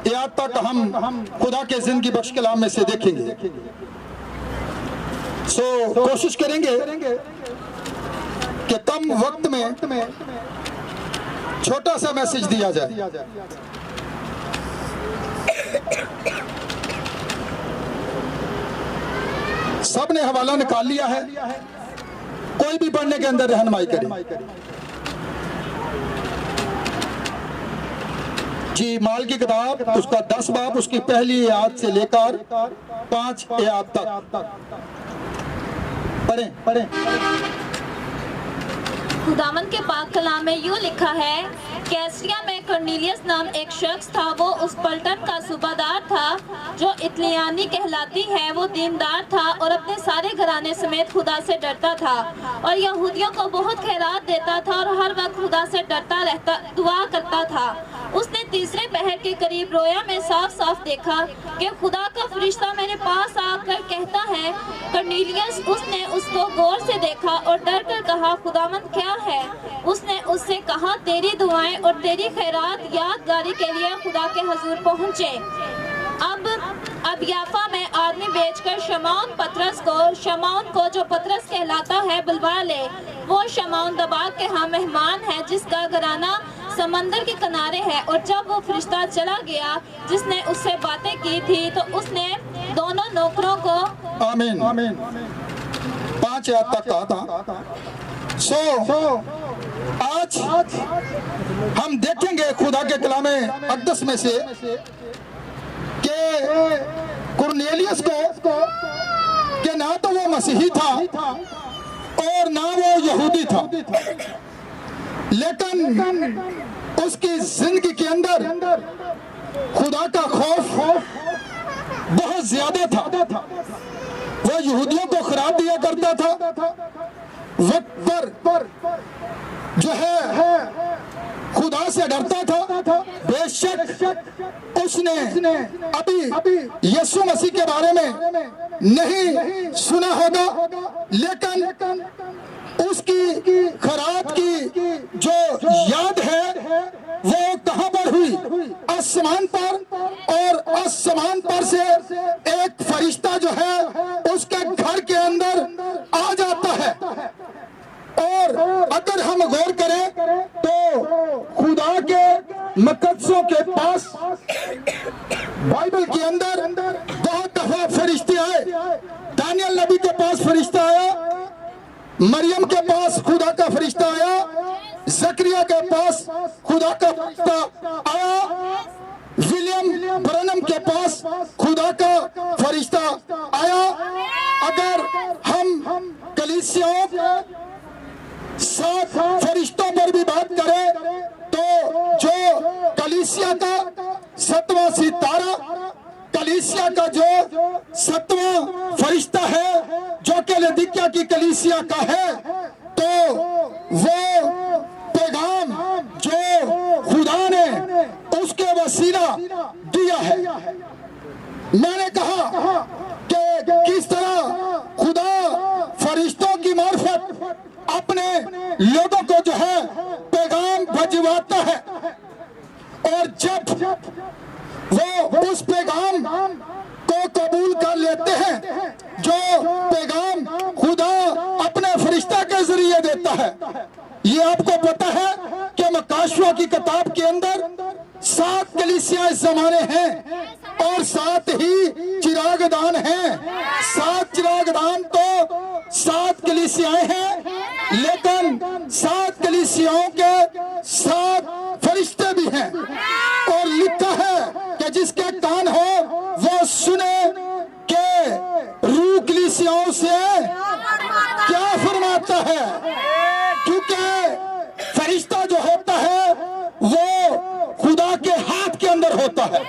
आयत तक हम खुदा के जिंदगी बख्श कलाम में से देखेंगे। कोशिश करेंगे कि कम वक्त में छोटा सा मैसेज दिया जाए। सब ने हवाला निकाल लिया है, कोई भी पढ़ने के अंदर रहनुमाई करे। जी, माल की किताब उसका 10 बाब, उसकी पहली आयत से लेकर 5 आयत तक पढ़ें। खुदावन के पाक कलाम में यूं लिखा है, कैसरिया में कर्नेलियस नाम एक शख्स था। वो उस पलटन का सूबादार था जो इतलियानी कहलाती है। वो दीनदार था और अपने सारे घराने समेत खुदा से डरता था और यहूदियों को बहुत खैरात देता था और हर वक्त खुदा से डरता रहता, दुआ करता था। उसने तीसरे पहर के करीब रोया में साफ साफ देखा कि खुदा का फरिश्ता मेरे पास आकर कहता है, कर्नेलियस। उसने उसको गौर से देखा और डर कर कहा, खुदावंद क्या है? उसने उससे कहा, तेरी दुआएं और तेरी खैरात यादगारी के लिए खुदा के हुजूर पहुँचे। अब याफा में आदमी बेचकर शमौन को जो पतरस कहलाता है बुलवा ले। वो शमौन दबाग के यहाँ मेहमान है जिसका घराना समंदर के किनारे है। और जब वो फरिश्ता चला गया जिसने उससे बातें की थी तो उसने दोनों नौकरों को आमीन 5 आयत तक कहा था। आज हम देखेंगे खुदा के कलाम अक़दस में से कि कुरनेलियस को कि ना तो वो मसीही था और ना वो यहूदी था, लेकिन उसकी जिंदगी के अंदर खुदा का खौफ बहुत ज्यादा था। वो यहूदियों को खराब दिया करता था, वक्त पर जो है खुदा से डरता था। बेशक उसने अभी यीशु मसीह के बारे में नहीं सुना होगा, लेकिन उसकी खराब की जो याद है वो कहां पर हुई? आसमान पर। और आसमान पर से एक फरिश्ता जो है उसके घर के अंदर आ जाता है। और अगर हम गौर करें तो खुदा के मुकद्दसों के पास बाइबल के अंदर बहुत दफा फरिश्ते आए। दानियल नबी के पास फरिश्ता आया, मरियम के पास खुदा का फरिश्ता आया, जकरिया के पास खुदा का फरिश्ता आया, विलियम ब्रनम के पास खुदा का फरिश्ता आया। अगर हम कलीसियाओं के 7 फरिश्तों पर भी बात करें तो जो कलीसिया का 7वां सितारा, कलीसिया का जो 7वां फरिश्ता है जो कि लदीकिया की कलीसिया का है, तो वो पैगाम जो खुदा ने उसके वसीला दिया है। मैंने कहा कि किस तरह खुदा फरिश्तों की मार्फत अपने लोगों को जो है पैगाम भिजवाता है, और जब वो उस पैगाम को कबूल कर लेते हैं जो पैगाम खुदा अपने फरिश्ता के जरिए देता है। ये आपको पता है कि मकाशवा की किताब के अंदर 7 कलीसिया इस जमाने हैं और 7 ही चिरागदान हैं। 7 चिरागदान तो 7 कलीसियाएं हैं, लेकिन 7 कलीसियाओं के 7 फरिश्ते भी हैं। और लिखा है कि जिसके कान हो वो सुने कि रूह कलीसियाओं से क्या फरमाता है, क्योंकि फरिश्ता जो होता है वो खुदा के हाथ के अंदर होता है।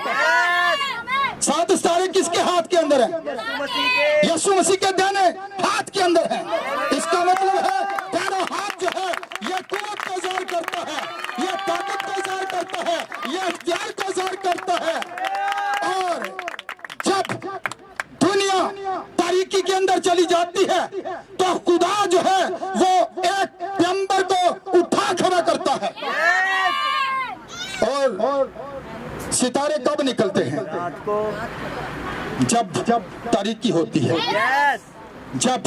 7 सितारे किसके हाथ के अंदर है? यीशु मसीह के दाने हाथ के अंदर है। इसका मतलब है तेरा हाथ जो है ये कुव्वत को ज़ाहिर करता है, ये ताकत को ज़ाहिर करता है, ये इख्तियार को ज़ाहिर करता है। और जब दुनिया तारीकी के अंदर चली जाती है तो खुदा जो है वो एक पैगंबर को उठा खड़ा करता है। और सितारे कब निकलते हैं? जब तारीकी होती है। जब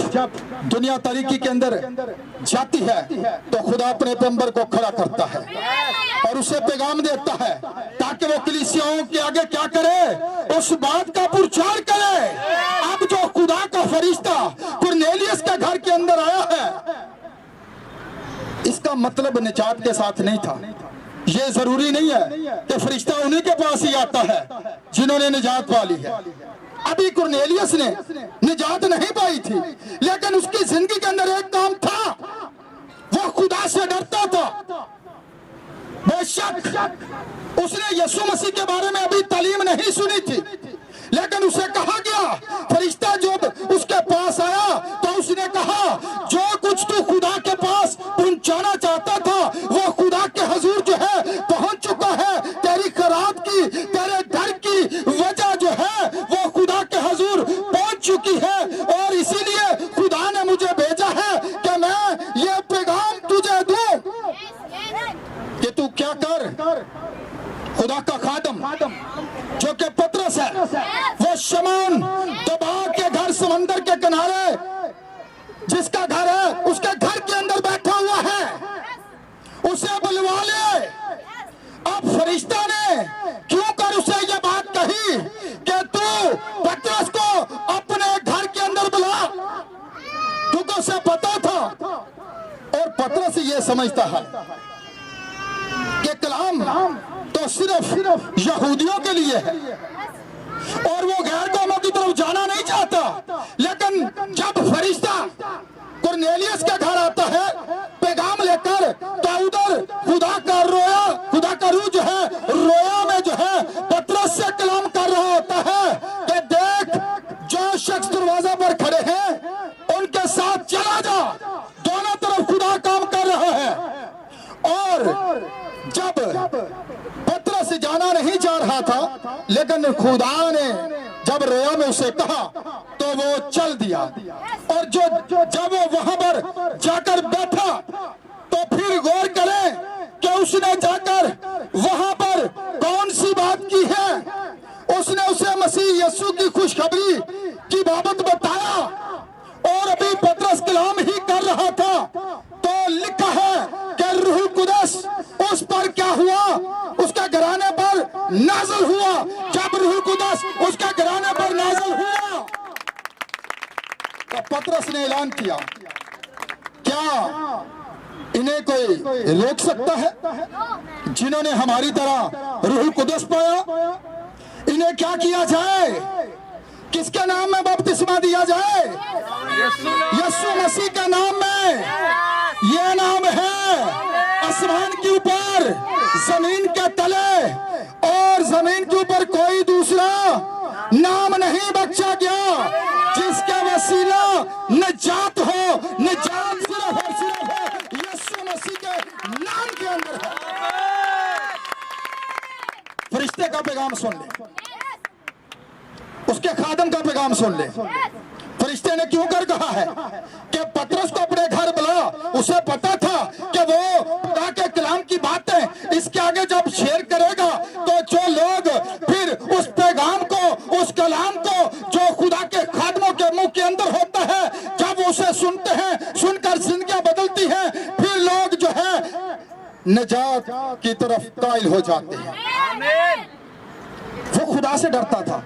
दुनिया तारीकी के अंदर जाती है तो खुदा अपने पैगंबर को खड़ा करता है और उसे पैगाम देता है ताकि वो कलीसियाओं के आगे क्या करे, उस बात का प्रचार करे। अब जो खुदा का फरिश्ता कुरनेलियस के घर के अंदर आया है, इसका मतलब निजात के साथ नहीं था। ये जरूरी नहीं है कि फरिश्ता उन्हीं के पास ही आता है जिन्होंने निजात पा ली है। अभी कुरनेलियस ने निजात नहीं पाई थी, लेकिन उसकी जिंदगी के अंदर एक काम था, वो खुदा से डरता था। बेशक उसने यीशु मसीह के बारे में अभी तालीम नहीं सुनी थी, लेकिन उसे कहा गया, फरिश्ता जब उसके पास आया तो उसने कहा, जो कुछ तू खुदा के पास पहुंचाना चाहता था वो खुदा के हुजूर जो है पहुंच चुका है। तेरी खराब की, तेरे डर की वजह जो है वो खुदा के हुजूर पहुंच चुकी है, और इसीलिए खुदा ने मुझे भेजा है कि मैं ये पैगाम तुझे दूं कि तू क्या कर। खुदा का खादम जो कि पतरस है, वो शमौन दबा के घर समंदर के किनारे जिसका घर है उसके घर के अंदर बैठा हुआ है, उसे बुलवा ले। अब फरिश्ता ने क्यों कर उसे ये बात कही कि तू पतरस को अपने घर के अंदर बुला, क्योंकि उसे पता था और पतरस ये समझता है कि कलाम तो सिर्फ यहूदियों के लिए है और वो गैर कौमों की तरफ जाना नहीं चाहता। लेकिन जब फरिश्ता कुरनेलियस के घर आता है पैगाम लेकर, तो उधर खुदा का रूह जो है रोया में जो है पतरस से कलाम कर रहा होता है कि देख, जो शख्स दरवाजा पर खड़े हैं उनके साथ चला जा, दोनों तरफ खुदा काम कर रहा है। और जब पतरस जाना नहीं चाह रहा था, लेकिन खुदा ने जब रोया में उसे कहा तो वो चल दिया। और जब वो वहां पर जाकर बैठा तो फिर गौर करें कि उसने जाकर वहां पर कौन सी बात की है। उसने उसे मसीह यीशु की खुशखबरी की बाबत बताया, और अभी पतरस कलाम ही कर रहा था तो लिखा है कि रूह कुदस उस पर क्या हुआ, उसके घराने पर नाज़िल हुआ। जब रूह कुदस उसके घराने पर नाज़िल हुआ तो पतरस ने ऐलान किया, क्या इन्हें कोई रोक सकता है जिन्होंने हमारी तरह रूह कुदस पाया? इन्हें क्या किया जाए? किसके नाम में बपतिस्मा दिया जाए? यीशु मसीह के नाम में। ये नाम है आसमान के ऊपर, जमीन के तले, और जमीन के ऊपर कोई दूसरा नाम नहीं बख्शा गया जिसके वसीला निजात हो। निजात सिर्फ और सिर्फ यीशु मसीह के नाम के अंदर है। फरिश्ते का पैगाम सुन ले, उसके खादम का पैगाम सुन ले। फरिश्ते ने क्यों कर कहा है कि पतरस को अपने घर बुला। उसे पता था कि वो खुदा के कलाम की बातें इसके आगे जब शेयर करेगा तो जो लोग फिर उस पैगाम को, उस कलाम को जो खुदा के खादमों के मुंह के अंदर होता है, जब उसे सुनते हैं, सुनकर जिंदगियां बदलती हैं, फिर लोग जो है निजात की तरफ कायल हो जाते हैं। वो खुदा से डरता था,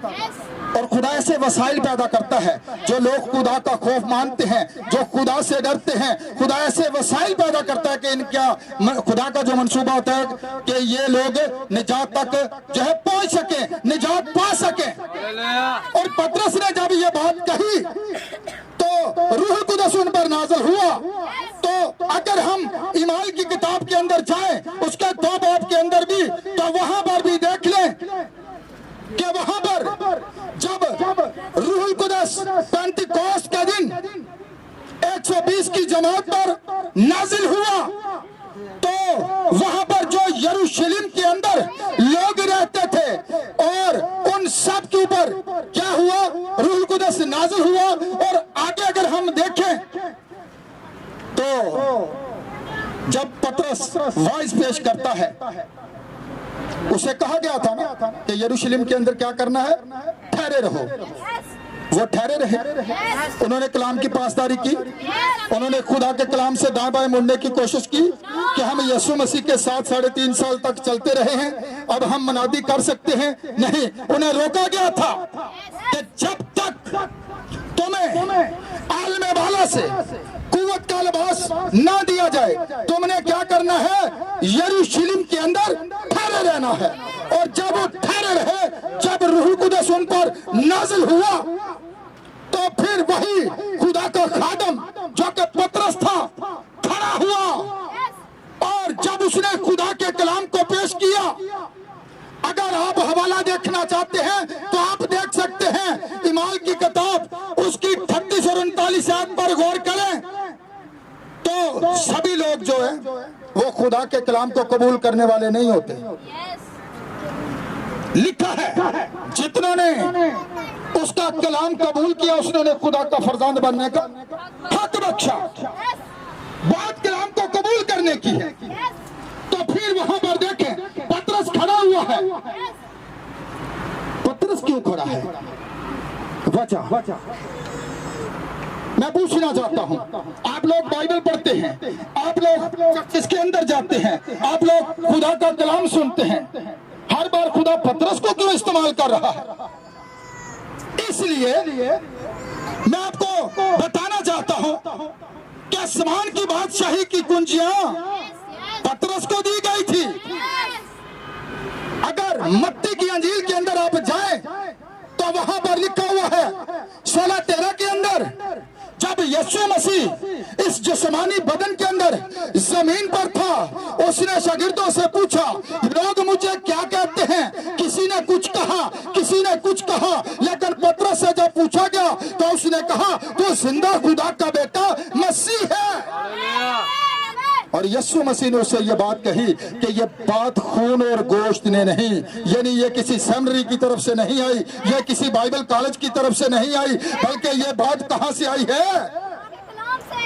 और खुदा ऐसे वसाइल पैदा करता है जो लोग खुदा का खौफ मानते हैं, जो खुदा से डरते हैं। खुदा ऐसे वसाइल पैदा करता है कि इनका खुदा का जो मंसूबा होता है कि ये लोग निजात तक जो है पहुंच सके, निजात पा सके। और पतरस ने जब ये बात कही तो रूह कुदस उन पर नाज़िल हुआ। तो अगर हम ईमाल की किताब के अंदर जाएं, उसके 2 बाब के अंदर भी, तो वहां पर भी देख लें कि वहां पर जब रूहुल कुदस पेंतिकोस्त का दिन 120 की जमात पर नाजिल हुआ, तो वहां पर जो यरूशलेम के अंदर लोग रहते थे, और उन सब के ऊपर क्या हुआ, रूहुल कुदस नाजिल हुआ। और आगे अगर हम देखें तो जब पतरस वाइस पेश करता है, उसे कहा गया था ना कि यरूशलेम के अंदर क्या करना है, ठहरे रहो। वो ठहरे रहे। उन्होंने कलाम की पासदारी की, उन्होंने खुदा के कलाम से दाएं बाएं मुड़ने की कोशिश की कि हम यीशु मसीह के साथ 3.5 साल तक चलते रहे हैं, अब हम मनादी कर सकते हैं। नहीं, उन्हें रोका गया था कि जब तक तुम्हें आलमे वाला से कुव्वत का लिबास ना दिया जाए, तुमने क्या करना है, यरूशलेम के अंदर ठहरे रहना है। और जब वो ठहरे रहे, जब रूह कुदस उन पर नाजिल हुआ, तो फिर वही खुदा का खादम जो कि पतरस था खड़ा हुआ, और जब उसने खुदा के कलाम को पेश किया, अगर आप हवाला देखना चाहते हैं तो आप देख सकते हैं इमाल की किताब उसकी 38 और 39 आयत पर गौर करें तो सभी लोग जो है वो खुदा के कलाम को कबूल करने वाले नहीं होते। लिखा है जितनों ने उसका कलाम कबूल किया उसने खुदा का फरजांद बनने का हक बख्शा। बात कलाम को कबूल करने की है। तो फिर वहां पर देखें पतरस खड़ा हुआ है। पतरस क्यों खड़ा है? वजह मैं पूछना चाहता हूं। आप लोग बाइबल पढ़ते हैं, आप लोग इसके अंदर जाते हैं, आप लोग खुदा का कलाम सुनते हैं, हर बार खुदा पतरस को क्यों इस्तेमाल कर रहा है? इसलिए मैं आपको बताना चाहता हूं कि आसमान की बादशाही की कुंजियां पतरस को दी गई थी। अगर मत्ती की अंजील के अंदर आप जाएं तो वहां पर लिखा हुआ है 16:13 के अंदर, जब यीशु मसीह इस जिस्मानी बदन के अंदर जमीन पर था, उसने शागिर्दों से पूछा, लोग मुझे क्या कहते हैं? किसी ने कुछ कहा, किसी ने कुछ कहा, लेकिन पतरस से जब पूछा गया तो उसने कहा, तो जिंदा खुदा का बेटा मसीह है। और यीशु मसीह ने उससे ये बात कही कि ये बात खून और गोश्त ने नहीं, यानी ये किसी सेमिनरी की तरफ से नहीं आई, ये किसी बाइबल कॉलेज की तरफ से नहीं आई, बल्कि ये बात कहां से आई है?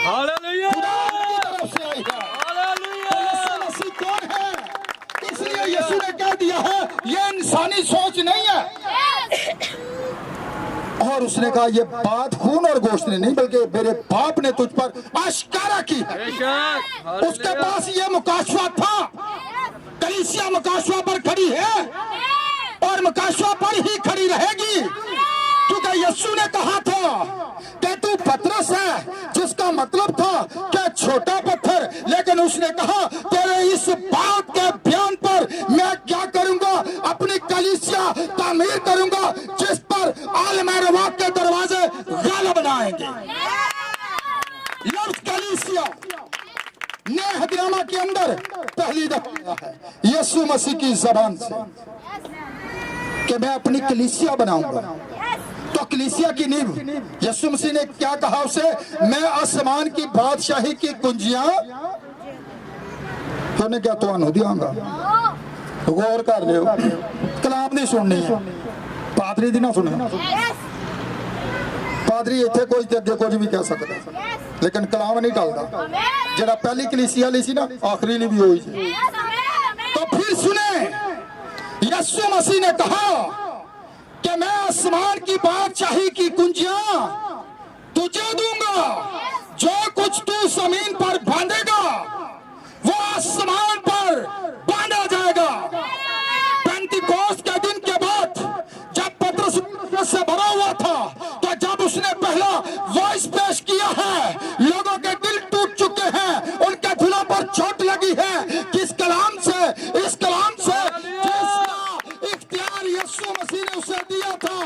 हालेलुया, खुदा की तरफ से आई है। हालेलुया। यीशु मसीह कौन है? इसलिए यीशु ने कह दिया है ये इंसानी सोच नहीं है। और उसने कहा ये बात खून और गोश्त ने नहीं, बल्कि मेरे बाप ने तुझ पर आश्कारा की है। उसके पास ये मुकाशवा था। कलीसिया मुकाशवा पर खड़ी है और मुकाशवा पर ही खड़ी रहेगी, क्योंकि यीशु ने कहा था कि तू पतरस है, जिसका मतलब था कि छोटा पत्थर, लेकिन उसने कहा तेरे इस बात के बयान पर मैं क्या करूंगा, अपनी कलीसिया तामीर करूंगा जिस पर आलम-ए-रवा के दरवाजे गालिब बनाएंगे। लफ्ज कलीसिया ने हदीनामा के अंदर पहली दफा है यीशु मसीह की जबान से कि मैं अपनी कलीसिया बनाऊंगा। तो कलीसिया की नींव यीशु मसीह ने क्या कहा उसे? मैं आसमान की बादशाही की कुंजियां तूने क्या तुहानू दियांगा। गौर कर लियो, कलाम नहीं सुननी है, पादरी दी ना सुने। पादरी इतने कोई अगे कुछ भी कह सकता, लेकिन कलाम नहीं टलता। जरा पहली कलीसिया ली सी ना, आखिरी ली भी हुई थी। तो फिर सुने, यीशु मसीह ने कहा कि मैं आसमान की बादशाही की कुंजियां तुझे दूंगा। जो कुछ तू जमीन पर बांधेगा वो आसमान पर बांधा जाएगा। पेंटिकोस्त के दिन के बाद जब पतरस से भरा हुआ था, तो जब उसने पहला वॉइस पेश किया है, लोगों के दिल टूट चुके हैं, उनके दिलों पर चोट लगी है। किस कलाम से? इस कलाम से जिसका इख्तियार यीशु मसीह ने उसे दिया था।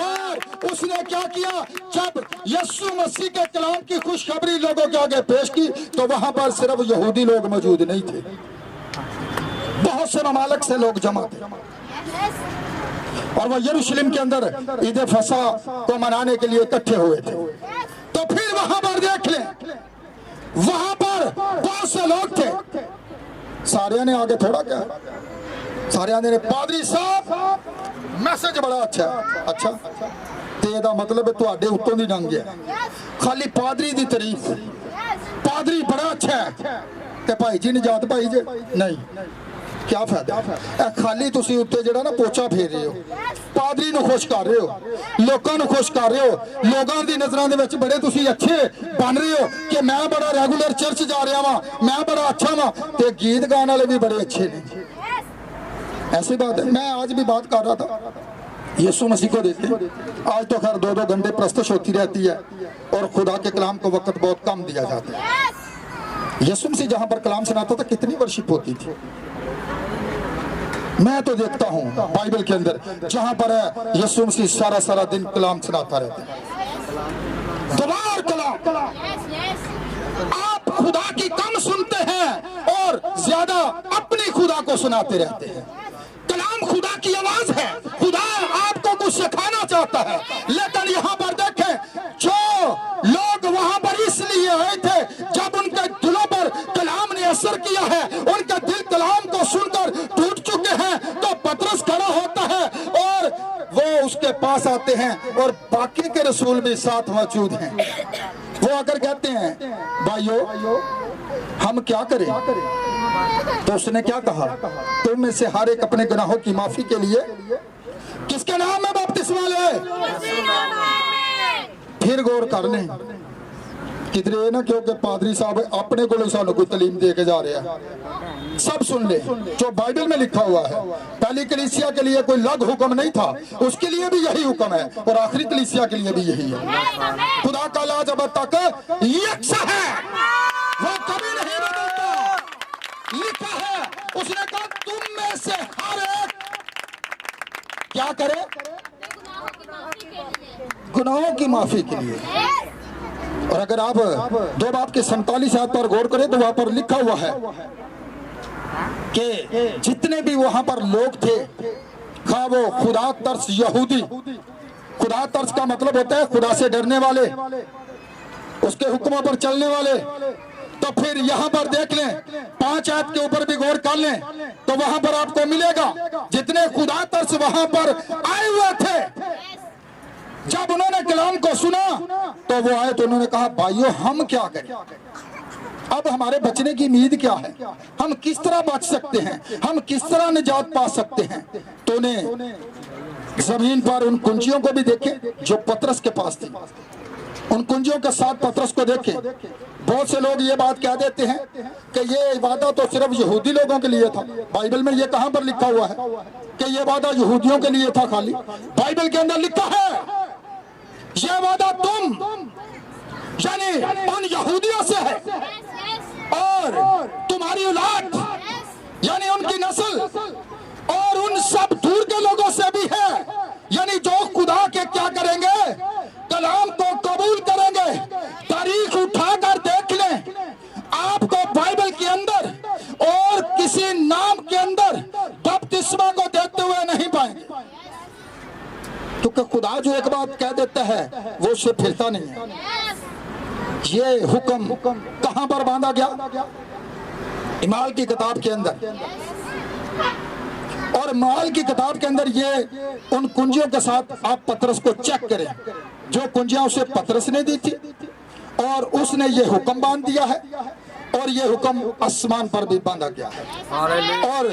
और उसने क्या किया? जब यीशु मसीह के कलाम की खुशखबरी लोगों के आगे पेश की, तो वहां पर सिर्फ यहूदी लोग मौजूद नहीं थे, बहुत से ममालिक से लोग जमा थे। और वो यरूशलेम के अंदर ईद फसा को मनाने के लिए इकट्ठे हुए थे। तो फिर वहां पर देख ले, वहां पर बहुत से लोग थे। सारे ने आगे थोड़ा क्या, सारे ने पादरी साहब मैसेज बड़ा अच्छा अच्छा ते ਇਹਦਾ मतलब ਤੁਹਾਡੇ ਉੱਤੋਂ ਦੀ ਲੰਘ ਗਿਆ। खाली पादरी दी तारीफ, पादरी बड़ा अच्छा है ते भाई जी निजात भाई जे नहीं। क्या फायदा? खाली तुसी उत्ते जेड़ा ना पोचा फेर रहे हो, पादरी नूं खुश कर रहे हो, लोकां नूं खुश कर रहे हो, लोगों दी नज़रां दे विच बड़े तुसी अच्छे बन रहे हो कि मैं बड़ा रेगुलर चर्च जा रहा वां, मैं बड़ा अच्छा वां, ते गीत गाने वाले भी बड़े अच्छे ने। ऐसी बात है। मैं आज भी बात कर रहा था, यीशु मसीह को देते हैं, आज तो खैर 2-2 घंटे प्रस्तुत होती रहती है और खुदा के कलाम को वक्त बहुत कम दिया जाता है। यीशु मसीह जहां पर कलाम सुनाता था कितनी वर्शिप होती थी। मैं तो देखता हूं बाइबल के अंदर जहां पर है यीशु मसीह सारा दिन कलाम सुनाता रहता है। दोबार कलाम, आप खुदा की कम सुनते हैं और ज्यादा अपनी खुदा को सुनाते रहते हैं। कलाम खुदा की आवाज है, खुदा आपको कुछ सिखाना चाहता है। लेकिन यहाँ पर देखें, जो लोग वहां पर इसलिए आए थे जब उनके दिलों पर कलाम ने असर किया है, उनका दिल कलाम को सुनकर टूट चुके हैं, तो पतरस खड़ा होता है और वो उसके पास आते हैं और बाकी के रसूल भी साथ मौजूद हैं। वो आकर कहते हैं, भाइयों हम क्या करें? तो उसने क्या कहा? तुम में से हर एक अपने गुनाहों की माफी के लिए किसके नाम में बपतिस्मा ले? फिर गौर कर लें, किधरे ना क्योंकि पादरी साहब अपने को सानू कोई तालीम दे के जा रहे हैं। सब सुन ले जो बाइबल में लिखा हुआ है। पहली कलीसिया के लिए कोई अलग हुक्म नहीं था, उसके लिए भी यही हुक्म है और आखिरी कलीसिया के लिए भी यही है। खुदा का लाज अब तक यकसा है, वो कभी नहीं बदलता। लिखा है, उसने कहा तुम में से हर एक क्या करे? गुनाहों की माफी के लिए। और अगर आप 2 बाब के 47 आयत पर गौर करें तो वहां पर लिखा हुआ है कि जितने भी वहां पर लोग थे, खा वो खुदा तर्स यहूदी, खुदा तर्स का मतलब होता है खुदा से डरने वाले, उसके हुक्मों पर चलने वाले। तो फिर यहाँ पर देख लें, 5 आयत के ऊपर भी गौर कर लें तो वहां पर आपको मिलेगा जितने खुदा तर्स वहां पर आए हुए थे, जब उन्होंने कलाम को सुना तो वो आए तो उन्होंने कहा भाइयों हम क्या करें? अब हमारे बचने की उम्मीद क्या है? हम किस तरह बच सकते हैं? हम किस तरह निजात पा सकते हैं? तो ने जमीन पर उन कुंजियों को भी देखे जो पतरस के पास थी, उन कुंजियों के साथ पतरस को देखे। बहुत से लोग ये बात कह देते हैं कि ये वादा तो सिर्फ यहूदी लोगों के लिए था। बाइबल में ये कहां पर लिखा हुआ है कि ये वादा यहूदियों के लिए था? खाली बाइबल के अंदर लिखा है ये वादा तुम यानी उन यहूदियों से है और तुम्हारी औलाद यानी उनकी नस्ल और उन सब दूर के लोगों से भी है, यानी जो खुदा के क्या करेंगे? कलाम को कबूल करेंगे। तारीख उठाकर देख लें, आपको बाइबल के अंदर और किसी नाम के अंदर बपतिस्मा को देते हुए नहीं पाएंगे, क्योंकि खुदा जो एक बात कह देता है वो उससे फिरता नहीं है। ये हुक्म कहां पर बांधा गया? इमाल की किताब के अंदर। और माल की किताब के अंदर ये उन कुंजियों के साथ आप पतरस को चेक करें, जो कुंजियां उसे पतरस ने दी थी और उसने ये हुक्म बांध दिया है और ये हुक्म आसमान पर भी बांधा गया है। और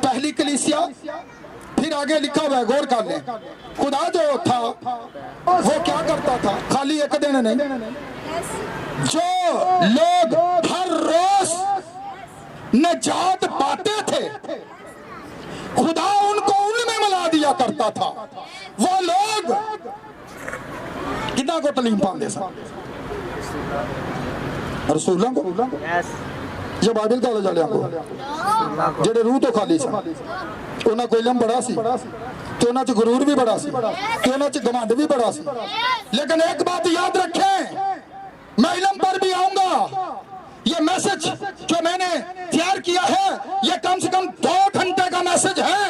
पहली कलीसिया फिर आगे लिखा हुआ है, गौर कर लें, खुदा जो था वो क्या करता था? खाली एक दिन नहीं, जो लोग हर रोज निजात पाते थे खुदा उनको उनमें मिला दिया करता था। वो लोग कितना को तलीम पाते रसूलों को, जो बाइबल का जालियां को जेडे रूह तो खाली सी, उन्हें कोई इल्म बड़ा सी तो उन्हें च गुरूर भी बड़ा सी तो उन्हें च घमंड भी बड़ा सी। लेकिन एक बात याद रखें, मैं इल्म पर भी आऊंगा। ये मैसेज जो मैंने तैयार किया है ये कम से कम 2 घंटे का मैसेज है,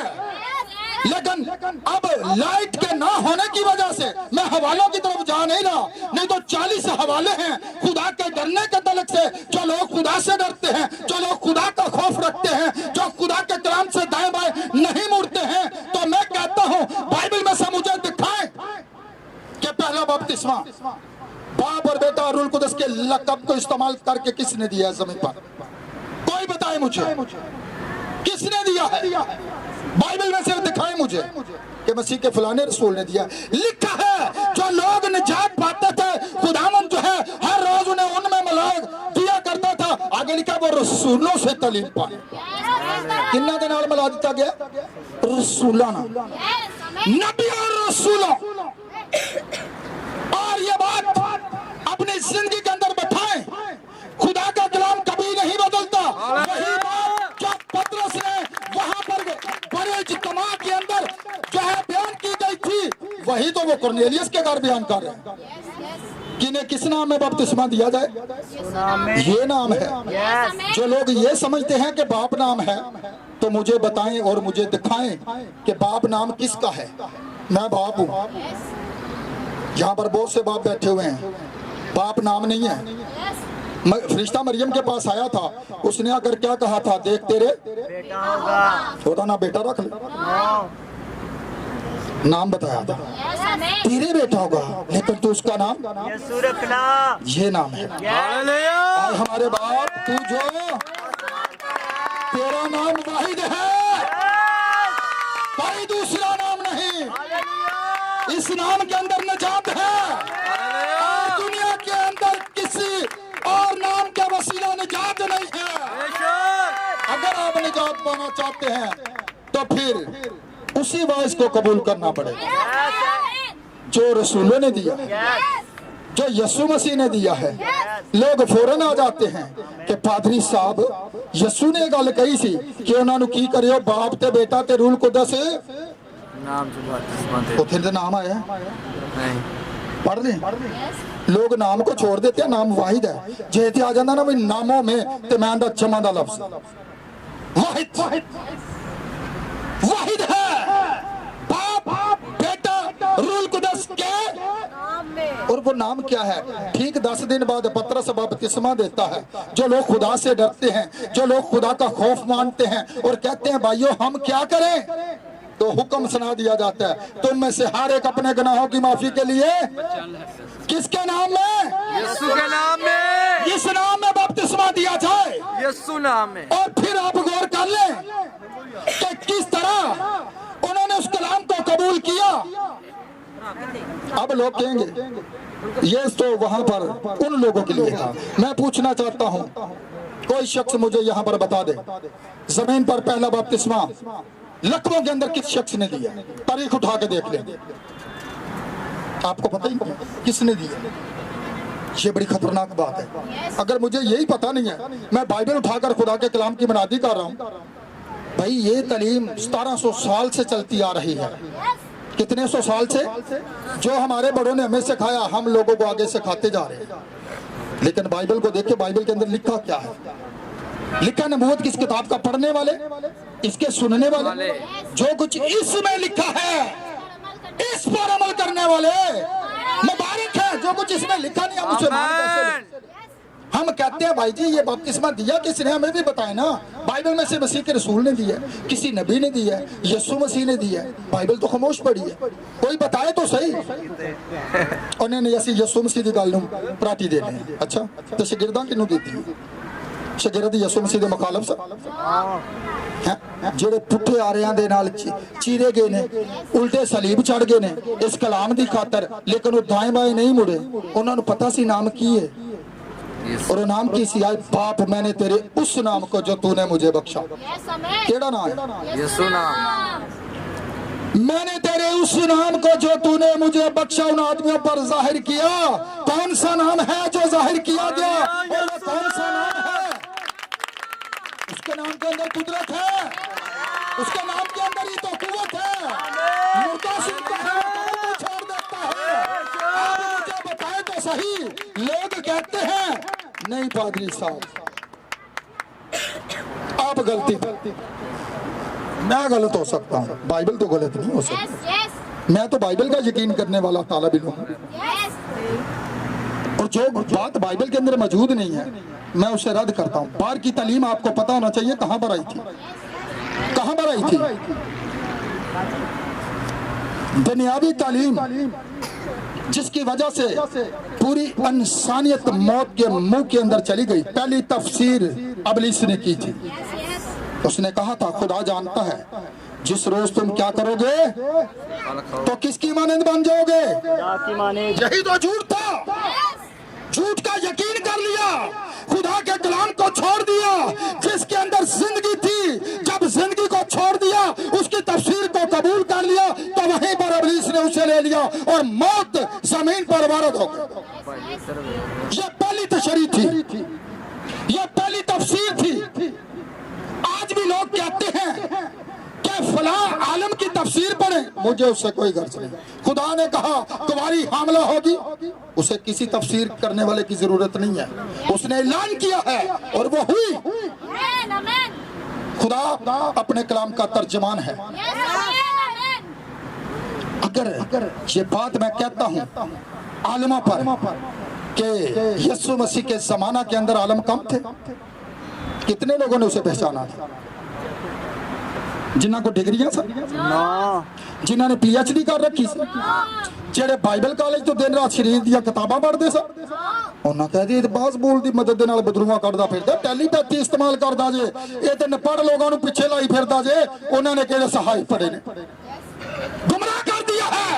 लेकिन अब लाइट के ना होने की वजह से मैं हवालों की तरफ जा नहीं रहा, नहीं तो 40 हवाले हैं खुदा के डरने के तलक से। जो लोग खुदा से डरते हैं, जो लोग खुदा का खौफ रखते हैं, जो खुदा के कलाम से दाएं बाएं नहीं मुड़ते हैं, तो मैं कहता हूं बाइबल में से मुझे दिखाएं कि पहला बपतिस्मा बाप और बेटा और रूह कुदस के लक़ब को इस्तेमाल करके किसने दिया है जमीन पर? कोई बताए मुझे किसने दिया? दिया है? बाइबल में सिर्फ दिखाए मुझे कि मसीह के फलाने रसूल ने दिया। लिखा है जो लोग निजात पाते थे खुदावन जो है हर रोज उन्हें उनमें मलाक दिया करता था। आगे लिखा वो रसूलों से तालीम पाए। किन्ना दे नाल मिला दिता गया? रसूलों नबी और रसूलों। और ये बात अपनी जिंदगी के अंदर बैठाएं। खुदा का कलाम कभी नहीं बदलता। वही बात जो पतरस ने वहां पर बड़े इज्तिमा के अंदर जो है बयान की गई थी, वही तो वो कुरनेलियस के घर बयान कर रहे हैं। किन्हें किस नाम में बपतिस्मा दिया जाए? ये नाम है। जो लोग ये समझते हैं कि बाप नाम है, तो मुझे बताएं और मुझे दिखाएं कि बाप नाम किसका है। मैं बाप हूं। यहाँ पर बहुत से बाप बैठे हुए हैं, बाप नाम नहीं है। फरिश्ता मरियम के पास आया था, उसने आकर क्या कहा था? देख तेरे बेटा होगा। होता ना बेटा रख ले, नाम बताया था तेरे बेटा होगा, लेकिन तू उसका नाम यीशु रखना। ये नाम है। और हमारे बाप तू जो तेरा नाम वाहिद है, कोई दूसरा नाम नहीं। इस नाम के अंदर निजात है और दुनिया के अंदर किसी और नाम के वसीला निजात नहीं है। अगर आप निजात पाना चाहते हैं तो फिर उसी वाइस को कबूल करना पड़ेगा जो रसूलों ने दिया, जो यीशु मसीह ने दिया है। लोग फौरन आ जाते हैं कि पादरी साहब यीशु ने गल कही सी कि उन्होंने की करियो बाप ते बेटा ते रूल कुदस नाम से बपतिस्मा दे। तो फिर नाम आया नहीं पढ़ लें। लोग नाम को छोड़ देते हैं, नाम वाहिद है। जेते आ जाता ना भाई नामों में ते मैं चमा दा लफ्ज वाहिद वाहिद है। बाप बेटा रूल कुदस के और वो नाम क्या है? ठीक 10 दिन बाद पतरस बपतिस्मा देता है। जो लोग खुदा से डरते हैं, जो लोग खुदा का खौफ मानते हैं और कहते हैं भाइयों हम क्या करें, तो हुक्म सुना दिया जाता है तुम में से हर एक अपने गुनाहों की माफी के लिए किसके नाम में? यीशु के नाम में। इस नाम में बपतिस्मा दिया जाए। यीशु नाम में। और फिर आप गौर कर लें कि किस तरह उन्होंने उस कलाम को कबूल किया। अब लोग कहेंगे ये तो वहां पर उन लोगों के लिए था। मैं पूछना चाहता हूं, कोई शख्स मुझे यहाँ पर बता दे जमीन पर पहला बपतिस्मा लकबों के अंदर किस शख्स ने दिया? तारीख उठा के देख लें, आपको पता ही नहीं किसने दिया। ये बड़ी खतरनाक बात है। अगर मुझे यही पता नहीं है, मैं बाइबल उठाकर खुदा के कलाम की मनादी कर रहा हूँ। भाई ये तालीम 1700 साल से चलती आ रही है। कितने सौ साल से? जो हमारे बड़ों ने हमें सिखाया हम लोगों को आगे सिखाते जा रहे हैं। लेकिन बाइबल को देखिए, बाइबल के अंदर लिखा क्या है? लिखा नबूवत किस किताब का? पढ़ने वाले, इसके सुनने वाले। जो कुछ इसमें लिखा है इस पर अमल करने वाले मुबारक है। जो कुछ इसमें लिखा नहीं हम उसे मान कैसे लें? हम कहते हैं भाई जी ये बपतिस्मा दिया किसने? हमें भी बताए ना। बाइबल में से मसीह के रसूल ने दिया, किसी नबी ने दिया, यीशु मसीह ने दिया। बाइबल तो खामोश पड़ी है, कोई बताए तो सही। उन्होंने ऐसी यीशु मसीह की गल पराठी देने। अच्छा तो शगिर्दां किन्नू दी? शगिर्द यीशु मसीह के मुखालफ ਜਿਹੜੇ ਪੁੱਠੇ ਆਰਿਆਂ ਦੇ ਨਾਲ ਚੀਰੇ ਗਏ ਨੇ, ਉਲਟੇ ਸਲੀਬ ਚੜ ਗਏ ਨੇ इस कलाम की खातर। लेकिन वो दाएं बाएं नहीं मुड़े। उन्होंने पता सी नाम की है और वो नाम की सी आए बाप मैंने तेरे उस नाम को जो तूने मुझे बख्शा। केड़ा नाम है? यीशु नाम। मैंने तेरे उस नाम को जो तूने मुझे बख्शा उन आदमियों पर जाहिर किया। कौन सा नाम है जो जाहिर किया गया और वो कौन सा नाम है? उसके नाम के अंदर कुदरत है, उसके नाम के अंदर ही तो कुव्वत है। मुर्दा सुनता है तो छोड़ देता है। आप मुझे बताए तो सही। लोग कहते हैं नहीं पादरी साहब आप गलती, मैं गलत हो सकता हूँ, बाइबल तो गलत नहीं हो सकती। मैं तो बाइबल का यकीन करने वाला तालिब इल्म हूँ और जो बात बाइबल के अंदर मौजूद नहीं है मैं उसे रद्द करता हूँ। बाहर की तालीम आपको पता होना चाहिए कहाँ पर आई थी, कहाँ पर आई थी। दुनियावी तालीम जिसकी वजह से पूरी इंसानियत मौत के मुंह के अंदर चली गई। पहली तफसीर इब्लीस ने की थी। उसने कहा था खुदा जानता है जिस रोज तुम क्या करोगे तो किसकी मानंद बन जाओगे। यही तो झूठ था, झूठ का यकीन कर लिया, खुदा के कलाम को छोड़ दिया जिसके अंदर जिंदगी थी। जब जिंदगी को छोड़ दिया, उसकी तफसीर को कबूल कर लिया, तो वहीं पर इब्लीस ने उसे ले लिया और मौत जमीन पर वारद हो गई। यह पहली तशरीह थी, यह पहली तफसीर थी। आज भी लोग कहते हैं कि फलां आलम की तफसीर पढ़े, मुझे उससे कोई गर्ज नहीं। खुदा ने कहा कुंवारी हामला होगी, उसे किसी तफसीर करने वाले की जरूरत नहीं है, उसने ऐलान किया है और वो हुई। खुदा अपने कलाम का तर्जमान है। अगर ये बात मैं कहता हूँ आलमा पर कि यीशु मसीह के जमाना के अंदर आलम कम थे, कितने लोगों ने उसे पहचाना था? जिन्हों को डिग्रियां जिन्होंने PhD कर रखी सी, जेड़े बाइबल कॉलेज तो दिन रात शरीर दी किताबां पढ़ते सन, उन्होंने कह दी बास बोल की मदद दे नाल बदरूआ करदा फिरदा, टैलीपैथी इस्तेमाल करदा जे, ये तो नपढ़ लोगों को पीछे लाई फिरदा जे। उन्होंने किहड़े सहाय पढ़े ने, गुमराह कर दिया है।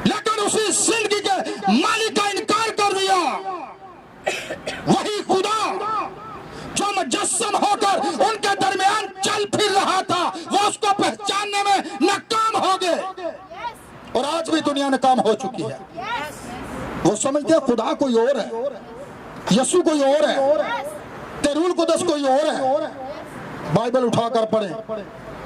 लेकिन उसी जिंदगी के मालिक का इनकार कर दिया। वही खुदा जो मुजस्सम होकर उनके दरमियान चल फिर रहा था, वो उसको पहचानने में नाकाम हो गए। और आज भी दुनिया नाकाम हो चुकी है। वो समझते हैं खुदा कोई और है, यीशु कोई और है, तरूल कुदस कोई और है। बाइबल उठाकर पढ़े,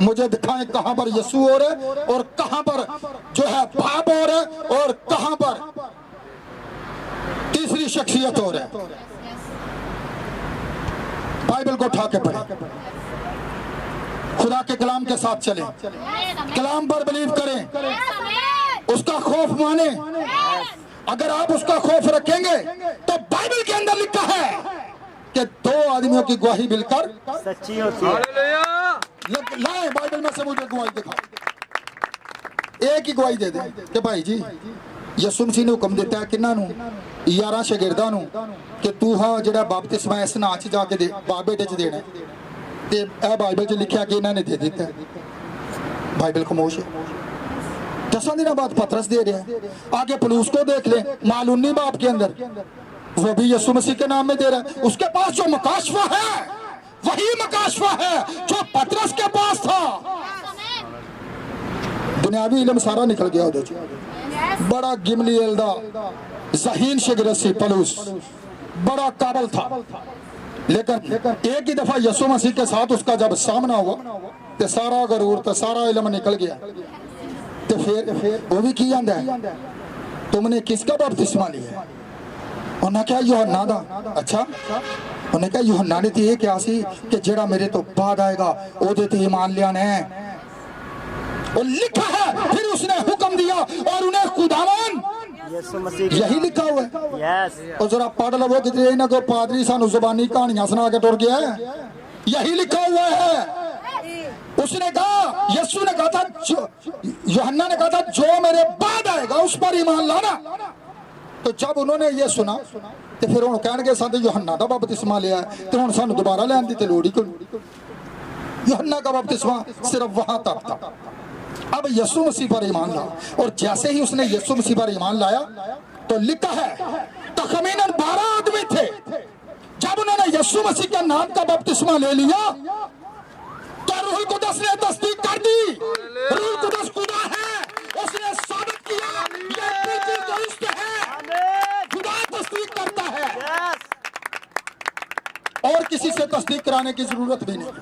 मुझे दिखाएं कहां पर यीशु और है और कहां पर जो है बाप और है और कहां पर तीसरी शख्सियत और है। बाइबल को उठा के पढ़े, खुदा के कलाम के साथ चले, कलाम पर बिलीव करें, उसका खौफ माने। अगर आप उसका खौफ रखेंगे तो बाइबल के अंदर लिखा है कि दो आदमियों की गवाही मिलकर सच्ची होती है। लाए बाइबल में से मुझे गवाही दिखाओ, एक ही गवाही दे दे कि भाई जी यीशु मसीह ने हुक्म दिता है किन्हां नूं 11 शागिर्दां नूं कि तू हाँ जिहड़ा बपतिस्मा इस नां च जाके दे बाप बेटे च देना, ते ए बाइबल च लिखा कि इन्हां ने दे दिता। बाइबल खामोश है। 10 दिनों बाद पतरस दे रहा है, आगे पलूस को देख ले मालूनी बाप के अंदर, वो भी यीशु मसीह के नाम में दे रहा है। उसके पास जो मकाशफा है वही मकाशफा है जो पतरस के पास था। दुनियावी इल्म सारा निकल गया उधर, बड़ा गिमलीएल दा ज़हीन शिगरसी पलूस बड़ा काबल था, लेकिन एक ही दफा यीशु मसीह के साथ उसका जब सामना हुआ तो सारा गरूर तो सारा इल्म निकल गया। तो फिर वो भी की जाता है, तुमने किसका बपतिस्मा लिया? उन्हें क्या यूहन्ना दा। अच्छा, उन्हें क्या यूहन्ना ने तो ये क्या सी कि जेड़ा मेरे तो बाद आएगा ओदे ते ईमान लिया ने, और लिखा है फिर उसने हुक्म दिया और उन्हें खुदावन यही लिखा हुआ है। और जरा पढ़ लो कितने ना को पादरी सानू जुबानी कहानियां सुना के टुर गया है, यही लिखा हुआ है। उसने कहा, यीशु ने कहा था, यूहन्ना ने कहा था जो मेरे बाद आएगा उस पर ईमान लाना। तो जब उन्होंने ये सुना तो फिर उन्होंने कहने साथ यूहन्ना का बपतिस्मा लिया है तो हम सानू दोबारा लैन की तो लोड़ ही कोई। यूहन्ना का बपतिस्मा सिर्फ वहां तक था। अब यीशु मसीह पर ईमान लाया, और जैसे ही उसने यीशु मसीह पर ईमान लाया तो लिखा है तखमीनन 12 आदमी थे। जब उन्होंने यीशु मसीह के नाम का बपतिस्मा ले लिया तो रूह कुदस ने तस्दीक कर दी। रूह कुदस खुदा है, उसने साबित किया ये बिल्कुल दुरुस्त है। खुदा तस्दीक करता है और किसी से तस्दीक कराने की जरूरत भी नहीं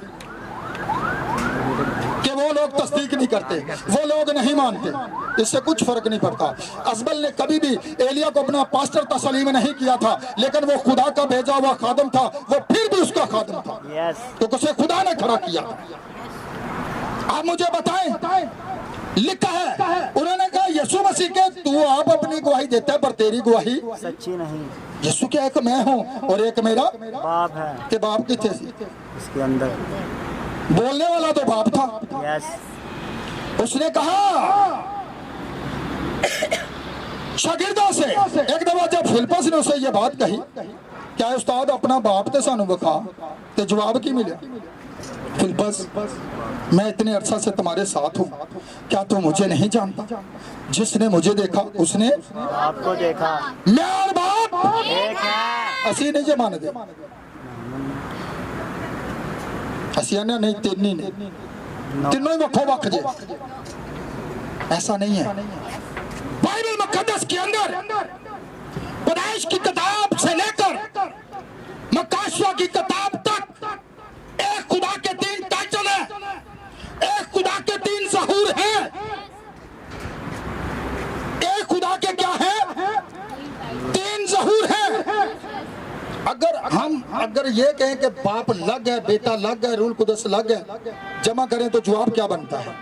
कि वो लोग तस्दीक नहीं करते, वो लोग नहीं मानते, इससे कुछ फर्क नहीं पड़ता। अजबल ने कभी भी एलिया को अपना पास्टर तस्लीम नहीं किया था, लेकिन वो खुदा का भेजा हुआ खादम था, वो फिर भी उसका खादम था क्योंकि उसे खुदा ने खड़ा किया। आप मुझे बताएं, लिखा है उन्होंने कहा यीशु मसीह के तू आप अपनी गवाही देता है पर तेरी गवाही सच्ची नहीं। यीशु क्या एक मैं हूँ और एक मेरा बाप है। के बाप कितने इसके अंदर बोलने वाला तो बाप था। उसने कहा शागिर्दों से एक दफा जब फिलिप्पस ने उसे ये बात कही, क्या उस्ताद अपना बाप ते सानू बखा, ते जवाब की मिले? फिलिपस, मैं इतने अरसा से तुम्हारे साथ हूँ, क्या तू मुझे नहीं जानता? जिसने मुझे देखा उसने आपको देखा। मैं और बाप एक है। असी नहीं जमान दे, असी आने नहीं, तीन ने, तीनों ही वक्फो वक्फ जे, ऐसा नहीं है। बाइबल मुकद्दस के अंदर पैदाइश की किताब से लेकर मक्काशिया की किताब तक एक खुदा के तीन टाइटल है, एक खुदा के तीन ज़हूर हैं, एक खुदा के क्या है? तीन ज़हूर हैं। अगर ये कहें कि बाप लग है, बेटा लग है, रूल कुदस लग है, जमा करें तो जवाब क्या बनता है?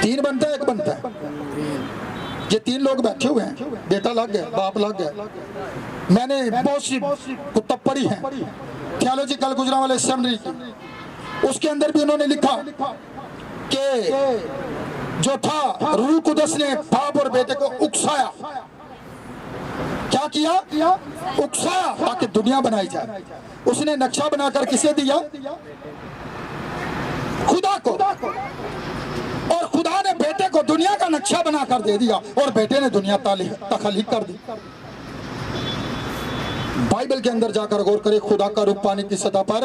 तीन बनता है, एक बनता है? ये तीन लोग बैठे हुए हैं, बेटा लग गया, बाप लग गया। मैंने बहुत सी कुतब पढ़ी है, थियोलॉजिकल गुजरांवाले सेमिनरी की, उसके अंदर भी उन्होंने लिखा कि जो था रूह कुदस ने बाप और बेटे को उकसाया। क्या किया? उकसाया ताकि दुनिया बनाई जाए। उसने नक्शा बनाकर किसे दिया? खुदा को। और खुदा ने बेटे को दुनिया का नक्शा बनाकर दे दिया और बेटे ने दुनिया तख्लीक कर दी। बाइबल के अंदर जाकर गौर करें, खुदा का रूप पानी की सतह पर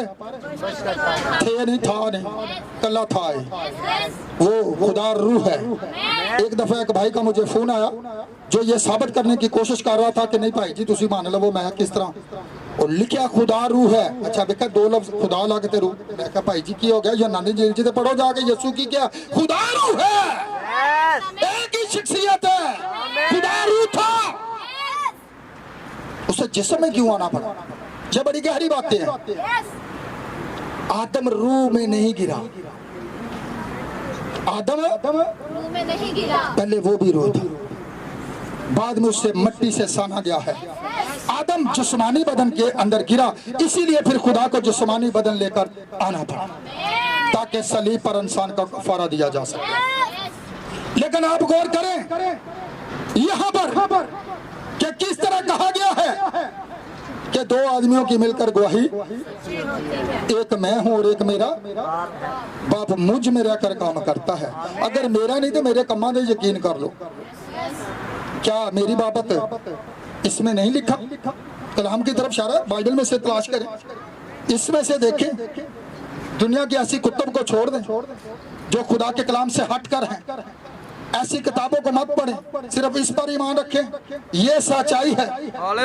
थे नहीं, था नहीं, कल्ला था। वो खुदा रूह है। एक दफा एक भाई का मुझे फोन आया जो ये साबित करने की कोशिश कर रहा था कि नहीं भाई जी तुसी मान लो, मैं किस तरह, और लिखा खुदा रूह है। अच्छा बेटा दो लफ्ज खुदा लगते रूह, मैं कहा भाई जी की हो गया, यूनानी जेल जी पढ़ो जाके, यीशु की क्या? खुदा रूह है, एक ही शख्सियत है, खुदा रूह था। उसे जिस्म में क्यों आना पड़ा? ये बड़ी गहरी बातें हैं। आदम रूह में नहीं गिरा, आदम रूह में नहीं गिरा, पहले वो भी रूह था, बाद में उससे मिट्टी से साना गया है। आदम जिस्मानी बदन के अंदर गिरा, इसीलिए फिर खुदा को जिस्मानी बदन लेकर आना पड़ा ताकि सलीब पर इंसान का कफारा दिया जा सके। लेकिन आप गौर करें यहाँ पर कि किस तरह कहा गया है कि दो आदमियों की मिलकर गवाही, एक मैं हूं और एक मेरा बाप मुझ में रहकर काम करता है। अगर मेरा नहीं तो मेरे कम्मा दे यकीन कर लो। क्या मेरी बाबत इसमें नहीं लिखा? कलाम की तरफ इशारा, बाइबल में से तलाश करें, इसमें से देखें। दुनिया की ऐसी कुतुब को छोड़ दें जो खुदा के कलाम से हट कर हैं। ऐसी किताबों को मत पढ़ें, सिर्फ इस पर ईमान रखें। ये सच्चाई है,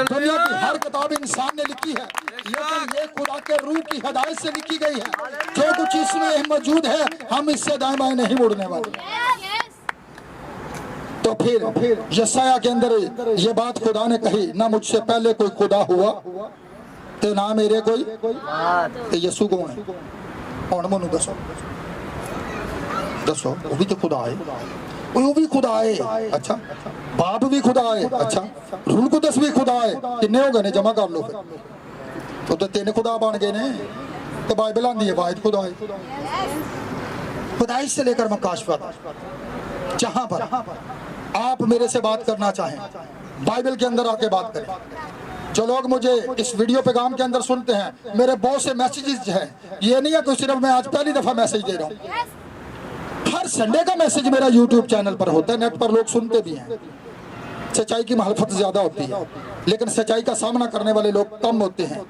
दुनिया की हर किताब इंसान ने लिखी है, लेकिन ये खुदा के रूह की हिदायत से लिखी गई है। जो कुछ इसमें मौजूद है, हम इससे दाएं बाएं नहीं मुड़ने वाले। तो फिर यशाया के अंदर ये बात खुदा ने कही, ना मुझसे पहले कोई खुदा हुआ तो ना मेरे कोई। तो यीशु कौन है? कौन मनु दसो दसो, वो भी तो खुदा है, वो भी खुदा है। अच्छा बाप भी खुदा है, अच्छा रूह कुदस भी खुदा है। किन्ने हो गए ने? जमा कर लो फिर तो तीन खुदा बन गए ने। तो बाइबल आंदी है वाहिद खुदा है। खुदाई से लेकर मकाशफा, जहां पर आप मेरे से बात करना चाहें बाइबल के अंदर आके बात करें। जो लोग मुझे इस वीडियो पैगाम के अंदर सुनते हैं, मेरे बहुत से मैसेजेस हैं। ये नहीं है कि सिर्फ मैं आज पहली दफा मैसेज दे रहा हूँ, हर संडे का मैसेज मेरा यूट्यूब चैनल पर होता है, नेट पर लोग सुनते भी हैं। सच्चाई की महलफत ज्यादा होती है, लेकिन सच्चाई का सामना करने वाले लोग कम होते हैं।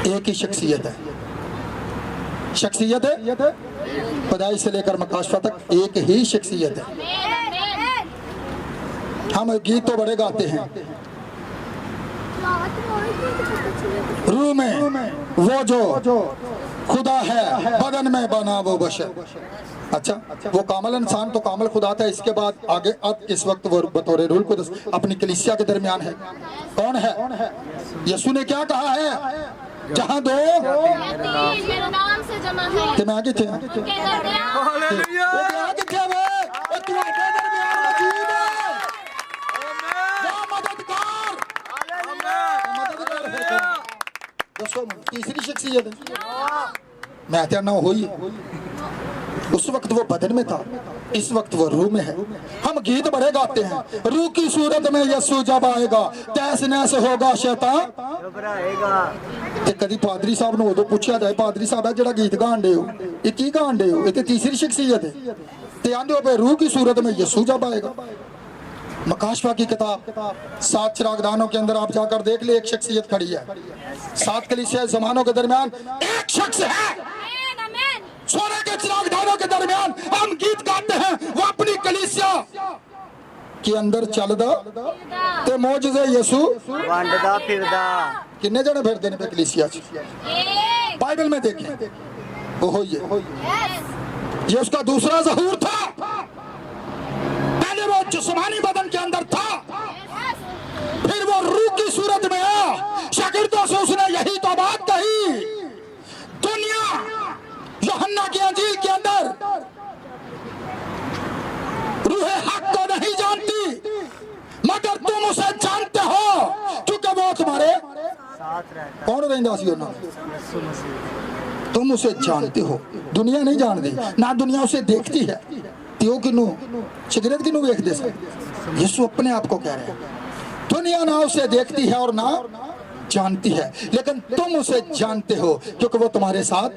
एक ही शख्सियत है, शख्सियत है पैदाइश से लेकर मकाशफा तक एक ही शख्सियत है। हम गीत तो बड़े गाते हैं, रूह में वो जो खुदा है, बदन में बना वो बशर। अच्छा वो कामल इंसान तो कामल खुदा था। इसके बाद आगे अब इस वक्त वो बतौर रूह कुदस अपनी कलीसिया के दरमियान है। कौन है? यीशु ने क्या कहा है? जहाँ दो मेरे नाम से जमा है, कि मैं आगे थे हालेलुया। तीसरी शख्सियत मैं ना हुई उस वक्त वो बदन में था, इस वक्त वो रूह में है। हम गीत बड़े गाते हैं, रूह की सूरत में यीशु जब आएगा तैस नैस होगा शैतान घबराएगा। ते कदी पादरी साहब ने उदों पूछा जाए, पादरी साहब जेड़ा गीत गाण दे हो ये की गाण दे हो, ये ते तीसरी शख्सियत है ते आंदे हो पे रूह की सूरत में यीशु जब आएगा। मकाशफा की किताब 7 चिरागदानों के अंदर आप जाकर देख ले, एक शख्सियत खड़ी है। 7 कलीसिया जमानों के दरमियान एक शख्स है। सोने के चिरागदानों के दरमियान हम गीत गाते हैं, वो अपनी कलीसिया के अंदर चलदा ते मौजज़े यीशु वंडदा फिरदा। किन्ने जने फिरदे ने पे कलीसिया च? बाइबल में देखें वो ये उसका दूसरा ज़हूर था। पहले वो जिस्मानी बदन के अंदर था, फिर वो रूह की सूरत में आया। शागिर्दों से उसने यही तो बात कही, दुनिया यूहन्ना की अंजील के अंदर रूह हक को नहीं जानती, मगर तुम उसे जानते हो क्योंकि वो तुम्हारे साथ रहता कौन रहिंदा सी उन्हां यीशु मसीह। तुम उसे जानते हो, दुनिया नहीं जानती ना, दुनिया उसे देखती है। त्यो किनू सिगरेट किनू वेखदे सन, यीशु अपने आप को कह रहे हैं दुनिया ना उसे देखती है और ना जानती है, लेकिन तुम उसे जानते हो क्योंकि वो तुम्हारे साथ।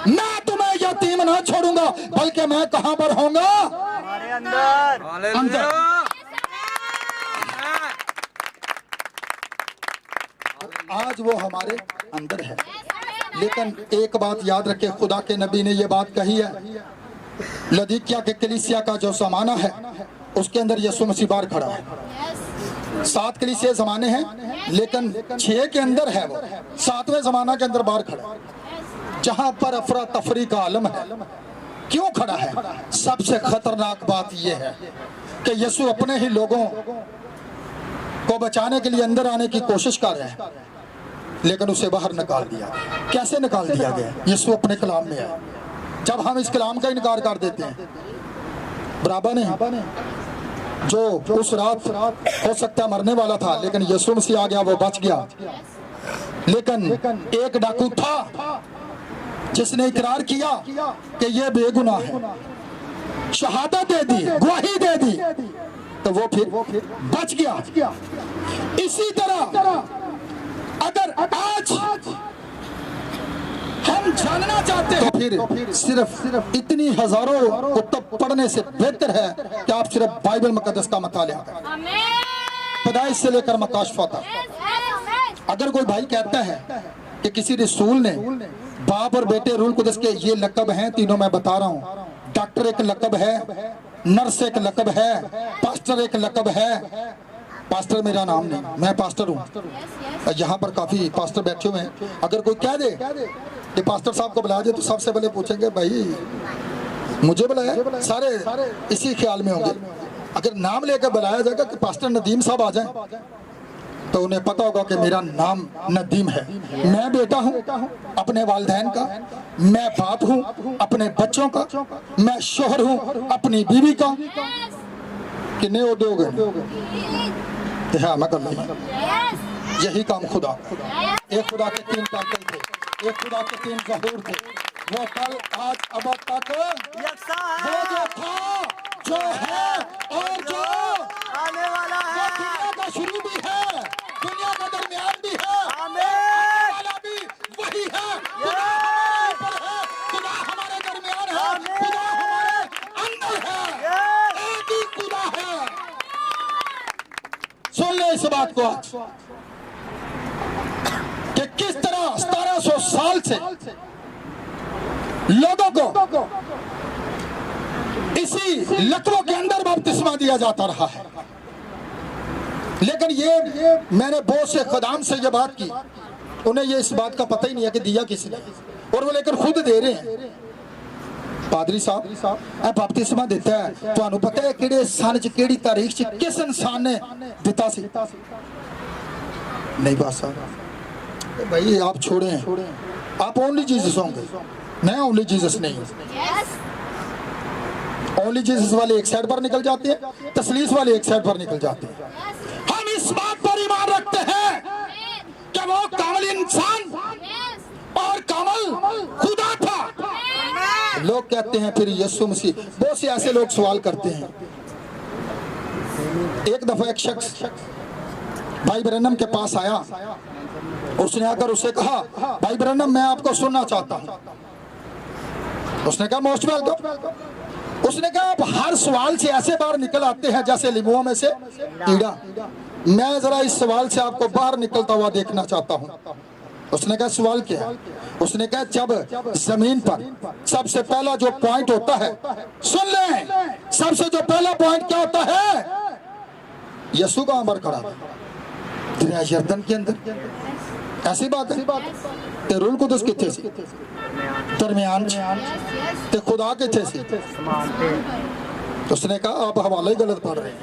मैं तुम्हें यतीम ना छोड़ूंगा, बल्कि मैं कहां पर होऊंगा? हमारे अंदर। अंदर। आज वो हमारे अंदर है, लेकिन एक बात याद रखे, खुदा के नबी ने ये बात कही है, लदीकिया के कलीसिया का जो ज़माना है उसके अंदर यीशु मसीह बाहर खड़ा है। 7 कलीसिया ज़माने हैं, लेकिन 6 के अंदर है वो 7वें ज़माना के अंदर बाहर खड़ा है, जहां पर अफरा तफरी का आलम है। क्यों खड़ा है? सबसे खतरनाक बात यह है कि यीशु अपने ही लोगों को बचाने के लिए अंदर आने की कोशिश कर रहे हैं, लेकिन उसे बाहर निकाल दिया। कैसे निकाल दिया गया? यीशु अपने कलाम में है। जब हम इस कलाम का इनकार कर देते हैं, बराबर ने जो उस रात हो सकता है मरने वाला था, लेकिन यीशु मसीह आ गया, वो बच गया। लेकिन एक डाकू था जिसने इकरार किया कि ये बेगुनाह है, शहादत दे दी, गवाही दे दी, तो वो फिर बच गया। इसी तरह अगर आज हम जानना चाहते हैं तो फिर सिर्फ इतनी हजारों कुतुब पढ़ने से बेहतर है कि आप सिर्फ बाइबल मुकद्दस का मुतालिया करें, पैदाइश से लेकर मकाशफा तक। अगर कोई भाई कहता है कि किसी रसूल ने बाप और बेटे रूल कुदस के ये लकब हैं, तीनों मैं बता रहा हूँ, डॉक्टर एक लकब है, नर्स एक लकब है, पास्टर एक लकब है। पास्टर मेरा नाम नहीं, मैं पास्टर हूँ। यहाँ पर काफी पास्टर बैठे हुए हैं। अगर कोई कह दे कि पास्टर साहब को बुला दे तो सबसे पहले पूछेंगे भाई मुझे बुलाया, सारे इसी ख्याल में होंगे। अगर नाम लेकर बुलाया जाएगा कि पास्टर नदीम साहब आ जाएं, तो उन्हें पता होगा कि मेरा नाम नदीम है। मैं बेटा हूँ अपने वालिदैन का, मैं बाप हूँ अपने बच्चों का, मैं शोहर हूँ अपनी बीवी का। कितने ओहदे हो गए? हाँ, मैं कर लूँगा। यही काम खुदा, एक खुदा के 3 टाइटल थे, एक खुदा के 3 ज़हूर थे। वो कल आज अब तक यकसा वो जो था, जो है और जो आने वाला वो है। दुनिया का शुरू भी है, दुनिया का दरमियान भी है, आमीन। वाला भी वही है। खुदा हमारे ऊपर है, खुदा हमारे दरमियान है, खुदा हमारे अंदर है, एक ही खुदा है। सुन ले इस बात को आज कि किस तरह 1700 साल से लोगों को इसी लकवों के अंदर बपतिस्मा दिया जाता रहा है। लेकिन ये मैंने बहुत से खुदाम से ये बात की, उन्हें ये इस बात का पता ही नहीं है कि दिया किसने, और वो लेकर खुद दे रहे हैं। पादरी साहब बपतिस्मा देता है, ਤੁਹਾਨੂੰ पता है ਕਿਹੜੇ सन च ਕਿਹੜੀ तारीख च किस इंसान ने दिता सी? नहीं बात साहब, भाई आप छोड़ें, आप ओनली जीसस होंगे, मैं ओनली जीसस नहीं हूँ। ओनली जीसस वाले एक साइड पर निकल जाते हैं, तसलीस वाले एक साइड पर निकल जाते हैं। हम इस बात पर ईमान रखते हैं कि वो कामिल इंसान और कामिल खुदा था, लोग कहते हैं फिर यीशु मसीह, बहुत से ऐसे लोग सवाल करते हैं। एक दफा एक शख्स भाई ब्रैनम के पास आया, उसने आकर उसे कहा, भाई ब्रैनम मैं आपको सुनना चाहता हूं। उसने कहा मोस्ट वेलकम। उसने कहा आप हर सवाल से ऐसे बाहर निकल आते हैं जैसे लीमुओं में से कीड़ा, मैं जरा इस सवाल से आपको बाहर निकलता हुआ देखना चाहता हूं। उसने कहा सवाल क्या है? उसने कहा जब जमीन पर सबसे पहला जो पॉइंट होता है, सुन लें, सबसे जो पहला पॉइंट क्या होता है? यीशु का अमर खड़ा था दरिया यरदन के अंदर, ऐसी बात है। ते रूल कुदस किथे सी? दरमियान ते खुदा किथे सी? उसने कहा आप हवाले ही गलत पढ़ रहे हैं,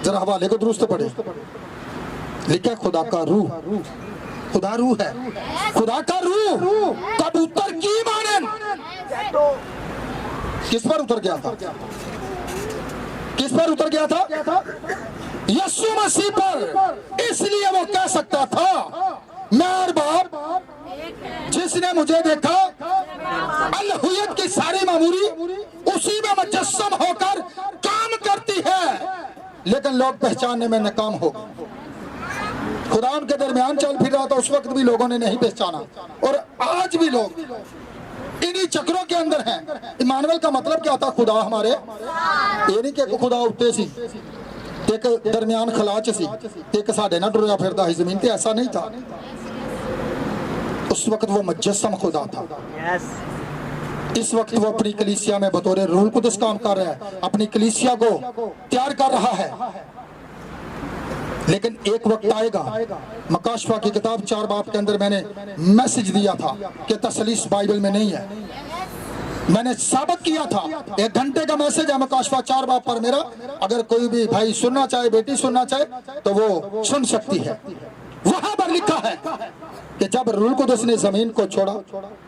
जरा हवाले को दुरुस्त पढ़े। लिखा खुदा का रूह, खुदा रूह है, खुदा का रूह कबूतर की मानन किस पर उतर गया था? किस पर उतर गया था? यीशु मसीह पर। इसलिए वो कह सकता था मैं और बाप जिसने मुझे देखा, अलहुयत की सारी मामूरी उसी में मुजस्सम होकर काम करती है, लेकिन लोग पहचानने में नाकाम हो गए। खुदा उनके दरमियान चल फिर रहा था, उस वक्त भी लोगों ने नहीं पहचाना, और आज भी लोग इन्हीं चक्रों के अंदर हैं। इमानुएल का मतलब क्या था? खुदा हमारे, ये नहीं कि खुदा उत्ते सी एक दरमियान खलाच सी एक साढ़े ना टुरया फिरदा ही जमीन पे, ऐसा नहीं था। उस वक्त वो मुजस्सम खुदा था। इस वक्त वो अपनी कलीसिया में बतौर रूह कुदस काम कर रहा है, अपनी कलीसिया को तैयार कर रहा है। लेकिन एक वक्त आएगा, मकाशफा की किताब 4 बाब के अंदर मैंने मैसेज दिया था कि तसलीस बाइबल में नहीं है। मैंने साबित किया था, 1 घंटे का मैसेज है मकाशफा 4 बाब पर मेरा। अगर कोई भी भाई सुनना चाहे, बेटी सुनना चाहे, तो वो सुन सकती है। वहां पर लिखा है कि जब रूह कुदस ने जमीन को छोड़ा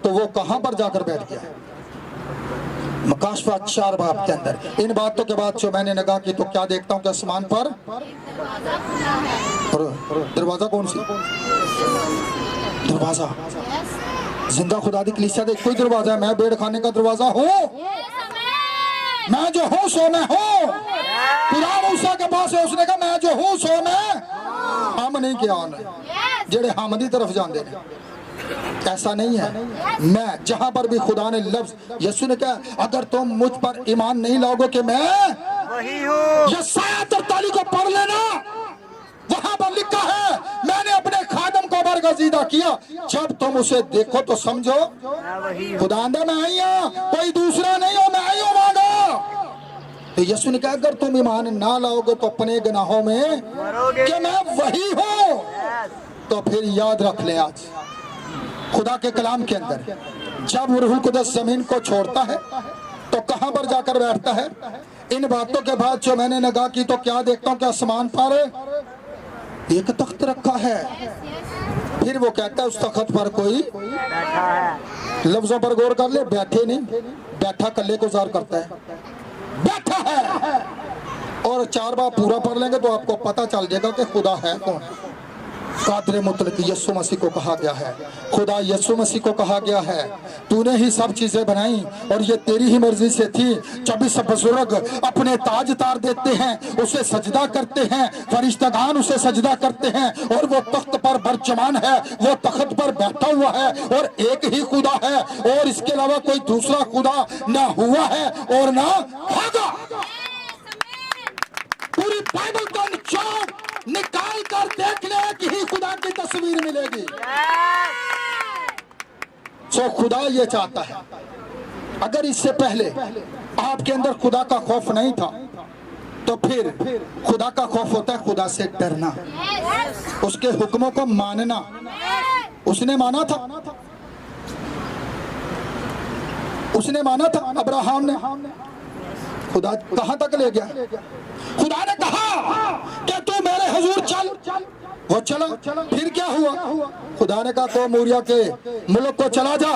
तो वो कहां पर जाकर बैठ गया? मकाशफा 4 बाब के अंदर। इन बातों के बाद जो मैंने निगाह की तो क्या देखता हूँ कि आसमान पर दरवाजा, कौन सी दरवाजा? जिंदा खुदा दी कलीसिया दे कोई दरवाजा है। मैं बेड़ खाने का दरवाजा हूँ, मैं जो हूँ सो मैं हूँ। खुदा मूसा के पास है, उसने कहा मैं जो हूँ सो मैं, हम नहीं किया जेड़े हम दी तरफ जाते हैं। ऐसा नहीं है। मैं जहां पर भी खुदा ने लफ्ज, यीशु ने कहा अगर तुम मुझ पर ईमान नहीं लाओगे कि मैं वही हूँ, यशायाह 43 को पढ़ लेना, वहां पर लिखा है मैंने अपने खादम को बरगजीदा किया, जब तुम उसे देखो तो समझो खुदा मैं आई हूं, कोई दूसरा नहीं हो, मैं आई हूं मांगो। तो यीशु ने कहा अगर तुम ईमान ना लाओगे तो अपने गुनाहों में कि मैं वही हूँ। तो फिर याद रख ले, आज खुदा के कलाम के अंदर जब रूहुल कुदस जमीन को छोड़ता है तो कहां पर जाकर बैठता है? इन बातों के बाद जो मैंने निगाह की तो क्या देखता हूं कि आसमान पर एक तख्त रखा है। फिर वो कहता है उस तख्त पर कोई बैठा है। लफ्जों पर गौर कर ले, बैठे नहीं, बैठा कल्ले को जार करता है, बैठा है। और 4 बार पूरा पढ़ लेंगे तो आपको पता चल जाएगा कि खुदा है कौन। कादर मुतलक यीशु मसीह को कहा गया है, खुदा यीशु मसीह को कहा गया है तूने ही सब चीजें बनाई और ये तेरी ही मर्जी से थी। 24 बुजुर्ग अपने ताज तार देते हैं, उसे सजदा करते हैं, फरिश्तागान उसे सजदा करते हैं और वो तख्त पर बरजमान है, वो तख्त पर बैठा हुआ है और एक ही खुदा है और इसके अलावा कोई दूसरा खुदा ना हुआ है और ना होगा। पूरी बाइबल का निकाल कर देख ले कि ही खुदा की तस्वीर मिलेगी। सो खुदा ये चाहता है, अगर इससे पहले आपके अंदर खुदा का खौफ नहीं था तो फिर खुदा का खौफ होता है खुदा से डरना, उसके हुक्मों को मानना। उसने माना था, उसने माना था अब्राहम ने। खुदा कहां तक ले गया? खुदा ने कहा कि तू मेरे हुजूर चल, वो चला। फिर क्या हुआ? खुदा ने कहा तो मूरिया के मुल्क को चला जा,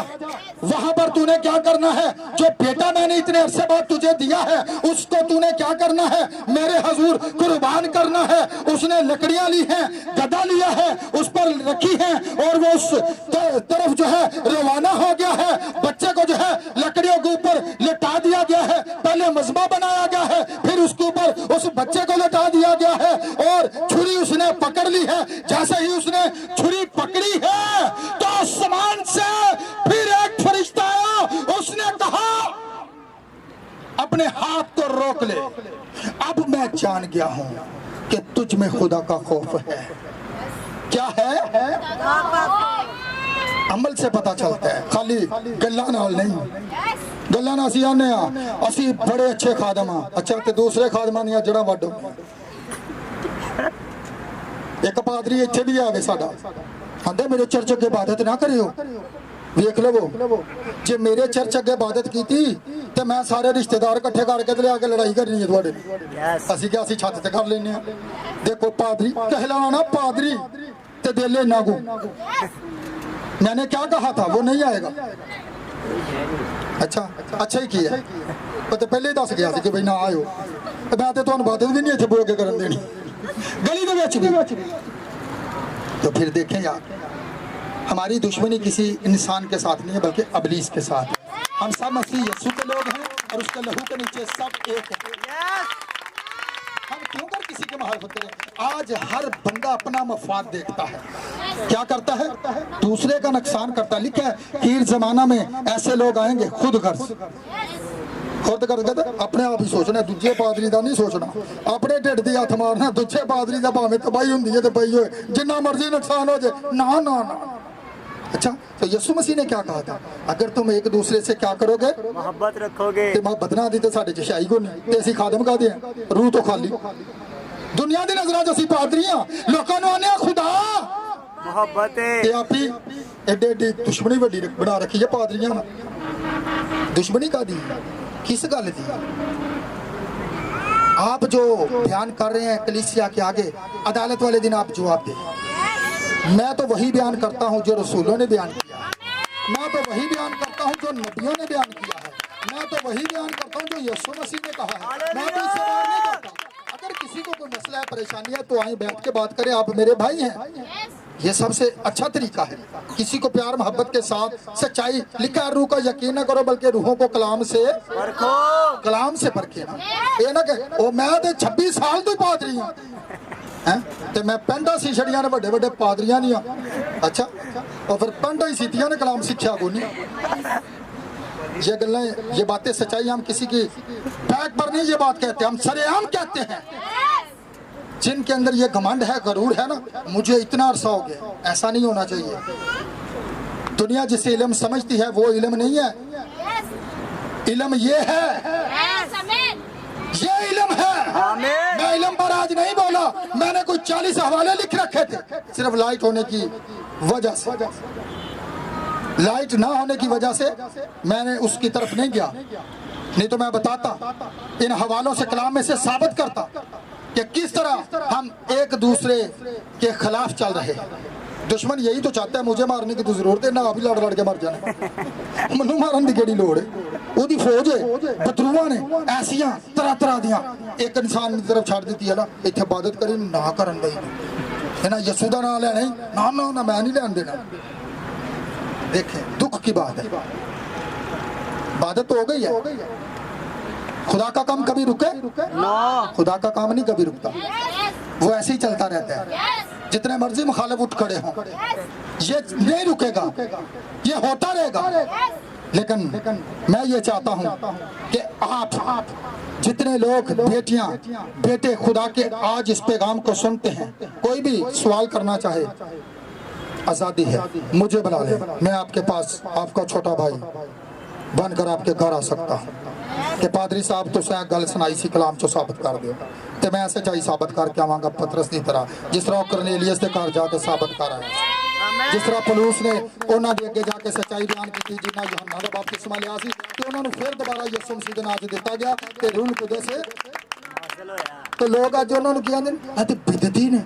वहां पर तूने क्या करना है? जो बेटा मैंने इतने अरसे बाद तुझे दिया है उसको तूने क्या करना है? मेरे हुजूर कुर्बान करना है। उसने लकड़ियां ली हैं, गदा लिया है, उस पर रखी है और वो उस तरफ जो है रवाना हो गया है। बच्चे को जो है लकड़ियों के पहले मजमा बनाया गया है, फिर उसके ऊपर उस बच्चे को लटा दिया गया है और छुरी उसने पकड़ ली है। जैसे ही उसने छुरी पकड़ी है तो आसमान से फिर एक फरिश्ता आया, उसने कहा अपने हाथ को रोक ले, अब मैं जान गया हूं कि तुझ में खुदा का खौफ है। क्या है? अमल से पता चलता है, खाली गल्ला नाल नहीं। गल्ला ना असी आने असी बड़े अच्छे खादम हाँ, अच्छा ते दूसरे खादमां दी जड़ा वड्डो। एक पादरी इत्थे भी आ गए साडा, आंदे मेरे चर्च अगे इबादत ना करियो। वेख लवो, जे मेरे चर्च अगे इबादत की ते मैं सारे रिश्तेदार इकट्ठे करके ते लिया के लड़ाई करनी है तुहाडे। असी क्या असी छत ते कर लेने। देखो पादरी कहलाना पादरी ते दिल इन्ना को। मैंने क्या कहा था वो नहीं आएगा। अच्छा ही किया, तो पहले ही दस गया कि भाई ना आयो। मैं तो तुहानू इबादत भी नहीं इत्थे बोल के करन देनी, गली दे विच भी। तो फिर देखें यार, हमारी दुश्मनी किसी इंसान के साथ नहीं है बल्कि अबलीस के साथ। हम सब मसीह यीशु के लोग हैं और उसके लहू के नीचे सब एक है। हम क्यों कर किसी की मुखालफत करें? आज हर बंदा अपना मफाद देखता है, क्या करता है? दूसरे का नुकसान करता है। लिखा है खीर जमाना में ऐसे लोग आएंगे खुद गर्ज अपने आप ही सोचना, दूजे पादरी का नहीं सोचना, अपने ढिड दी हथ मारना। दूजे पादरी का भावें तबाही होंदी है तो पई होए, जिन्ना मर्जी नुकसान हो जाए, ना ना ना। अच्छा, तो यीशु मसीह ने क्या कहा था? अगर तुम एक दूसरे से क्या करोगे? मोहब्बत रखोगे। ते मोहब्बत ना दी तो साडे च शाही को नहीं, ते असीं खादम काहदे हैं? रूह तो खाली। दुनिया दी नज़रां च असीं पादरी हां, लोकां नूं आने खुदा मोहब्बत है। ते आप ही एडे एडे दुश्मनी वड्डी बना रखी है पादरियां नाल। दुश्मनी काहदी? किस गल दी? आप जो बयान कर रहे हैं कलीसिया के आगे, अदालत वाले दिन आप जवाब दें। मैं तो वही बयान करता हूं जो रसूलों ने बयान किया है, मैं तो वही बयान करता हूं जो नबियों ने बयान किया है, मैं तो वही बयान करता हूं जो यीशु मसीह ने कहा है। मैं भी इससे बाहर नहीं करता। अगर किसी को कोई मसला है, परेशानी है, तो आए बैठ के बात करें, आप मेरे भाई हैं। ये सबसे अच्छा तरीका है। किसी को प्यार मोहब्बत के साथ सच्चाई, लिखा रूह का यकीन न करो बल्कि रूहों को कलाम से परखो, कलाम से परखे ना। ये ना कि ओ मैं तो 26 साल तो पादरी हूं हैं, ते मैं पेंडा सी छड़ियां ने बड़े बड़े पादरियां नहीं। अच्छा, और फिर पेंडा ही सीतियां ने कलाम शिक्षा को नहीं। ये गल्लां, ये बातें सच्चाई, हम किसी की बैक पर नहीं ये बात कहते, हम सरेआम कहते हैं। जिनके अंदर ये घमंड है, गरूर है ना, मुझे इतना अरसा हो गया, ऐसा नहीं होना चाहिए। दुनिया जिसे इल्म समझती है वो इल्म नहीं है। इल्म ये है, ये इल्म है। मैं इल्म पर आज नहीं बोला, मैंने कोई 40 हवाले लिख रखे थे, सिर्फ लाइट होने की वजह से, लाइट ना होने की वजह से मैंने उसकी तरफ नहीं गया। नहीं तो मैं बताता, इन हवालों से कलाम में से साबित करता कि किस तरह हम एक दूसरे के खिलाफ चल रहे हैं। दुश्मन यही तो चाहता है, मुझे मारने की तो जरूरत है ना, अभी लड़ लड़ के मर जाना। मनु मारन की केड़ी लोड़ है? ओदी फौज है, बदरूआ ने ऐसियां तरह तरह दियां एक इंसान की तरफ छड़ दी है ना, इत्थे इबादत करी ना करन दई है ना, यसू दा नाम लेना ना ना ना, मैं नहीं लेन देना। देखें दुख की बात है, इबादत तो हो गई है। खुदा का काम कभी रुके? खुदा का काम नहीं कभी रुकता, वो ऐसे ही चलता रहता है। जितने मर्जी मुखालिफ उठ खड़े हों, ये नहीं रुकेगा, ये होता रहेगा। लेकिन मैं ये चाहता हूं कि आप जितने लोग बेटियां बेटे खुदा के आज इस पैगाम को सुनते हैं, कोई भी सवाल करना चाहे, आज़ादी है, मुझे बुला ले, मैं आपके पास आपका छोटा भाई बनकर आपके घर आ सकता हूँ कि पादरी साहब तो सह गल सुनाई सी कलाम चो साबित कर दो, तो मैं सच्चाई साबित करके आवांगा पतरस की तरह, जिस तरह करनेलियस के घर जाके साबित कर आया, जिस तरह पलूस ने उन्होंने अगे जाके सच्चाई बयान की, जिन्ना यूहन्ना दा बपतिस्मा लिया सी ते उन्होंने फिर दोबारा यीशु मसीह दे नाम दिता गया ते रूह कुदस से, तो लोग अज उन्होंने क्या कहते हैं? बिदती ने।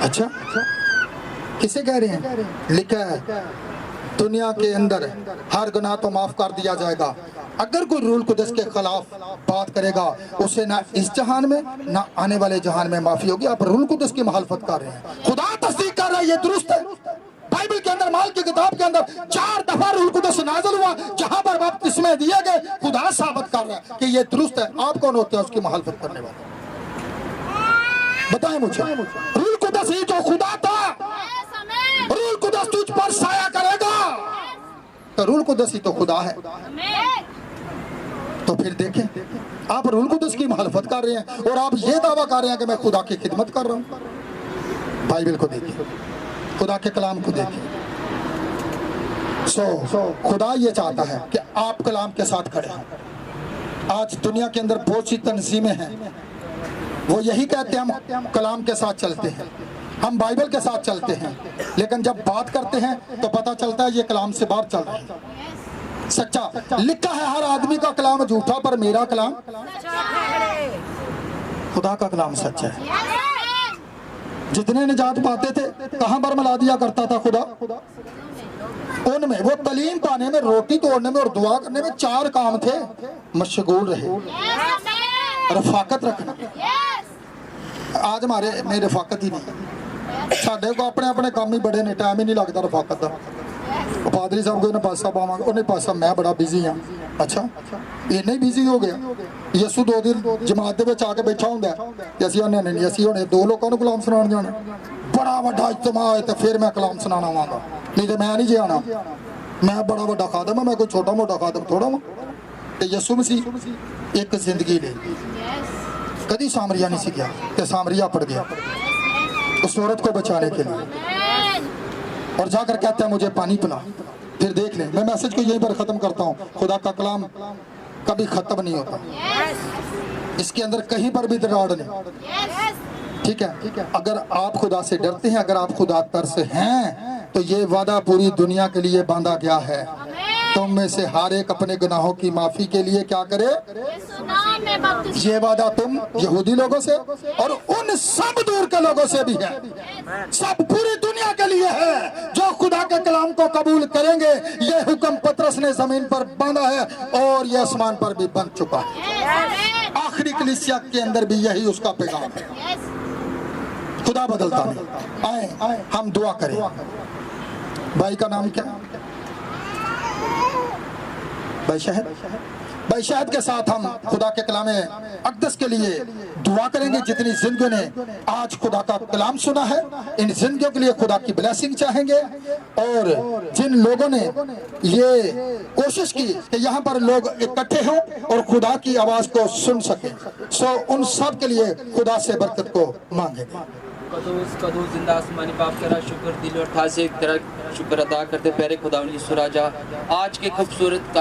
अच्छा, किसे कह रहे हैं? लिखा है दुनिया के अंदर हर गुनाह तो माफ कर दिया जाएगा, अगर कोई रूल कुदस के खिलाफ बात करेगा उसे ना इस जहान में ना आने वाले जहान में माफी होगी। आप रूल कुदस की मुखालफत कर रहे हैं, खुदा तस्दीक कर रहा है, ये दुरुस्त है, बाइबल के अंदर, माल की किताब के अंदर 4 दफा रूह कुदस नाज़िल हुआ, जहां पर बपतिस्मे दिए गए। खुदा साबित कर रहा है कि ये दुरुस्त है। आप कौन होते हैं उसकी मुखालफत करने वाले? बताएं मुझे। रूह कुदस ही जो खुदा था, रूह कुदस तुझ पर साया करेगा, तो रूह कुदस ही तो खुदा है। तो फिर देखें, आप रूह कुदस की मुखालफत कर रहे हैं और आप ये दावा कर रहे हैं कि मैं खुदा की खिदमत कर रहा हूं। बाइबल को देखिए, खुदा के कलाम को देखिए। खुदा ये चाहता है कि आप कलाम के साथ खड़े हों। आज दुनिया के अंदर बहुत सी तंजीमें हैं, वो यही कहते हैं हम कलाम के साथ चलते हैं, हम बाइबल के साथ चलते हैं, लेकिन जब बात करते हैं तो पता चलता है ये कलाम से बाहर चल रहा है। सच्चा लिखा है हर आदमी का कलाम झूठा, पर मेरा कलाम खुदा का कलाम सच्चा है। जितने निजात पाते थे कहां पर मिला दिया करता था खुदा? उनमें। वो तलीम पाने में, रोटी तोड़ने में और दुआ करने में 4 काम थे। मशगूल रहे, रफाकत रखना। आज हमारे में रफाकत ही नहीं। साढ़े को अपने अपने काम ही बड़े ने, टाइम ही नहीं लगता रफाकत का। पादरी साहब को पासा पावांगा, उन्हें पासा मैं बड़ा बिजी हाँ। अच्छा, इन्ना ही बिजी हो गया। यसू 2 दिन जमात दे आके बैठा होंगे, असं उन्होंने नहीं, असं होने 2 लोगों को कलाम सुना जाना। बड़ा वड्डा इज्तिमा है तो फिर मैं कलाम सुनाना आवागा, नहीं तो मैं नहीं जे आना। मैं बड़ा वड्डा खादम, मैं कोई छोटा मोटा खादम थोड़ा वा। तो यसू मसीह एक जिंदगी ले, कभी सामरिया नहीं सीखा तो सामरिया पड़ गया उस औरत को बचाने के लिए, और जाकर कहता है मुझे पानी पिला। फिर देख लें, मैं मैसेज को यहीं पर खत्म करता हूँ। खुदा का कलाम कभी खत्म नहीं होता, इसके अंदर कहीं पर भी दरार नहीं। ठीक है, अगर आप खुदा से डरते हैं, अगर आप खुदा तरस हैं, तो ये वादा पूरी दुनिया के लिए बांधा गया है। तुम में से हर एक अपने गुनाहों की माफी के लिए क्या करे? ये वादा तुम यहूदी लोगों से और उन सब दूर के लोगों से भी है। सब पूरी दुनिया के लिए है जो खुदा के कलाम को कबूल करेंगे। ये हुक्म पतरस ने जमीन पर बांधा है और ये आसमान पर भी बंध चुका है। आखिरी कलीसिया के अंदर भी यही उसका पैगाम है। खुदा बदलता नहीं। आए हम दुआ करें। भाई का नाम क्या? भाई शहद के साथ हम खुदा के कलाम अक़दस के लिए दुआ करेंगे। जितनी जिंदगियों ने आज खुदा का कलाम सुना है, इन जिंदगियों के लिए खुदा की ब्लेसिंग चाहेंगे। और जिन लोगों ने ये कोशिश की कि यहाँ पर लोग इकट्ठे हों और खुदा की आवाज़ को सुन सकें, उन सब के लिए खुदा से बरकत को मांगेंगे। कदूस जिंदा आसमानी बाप तेरा शुक्र, दिल और था से तेरा शुक्र अदा करते प्यारे खुदा यीशु राजा, आज के खूबसूरत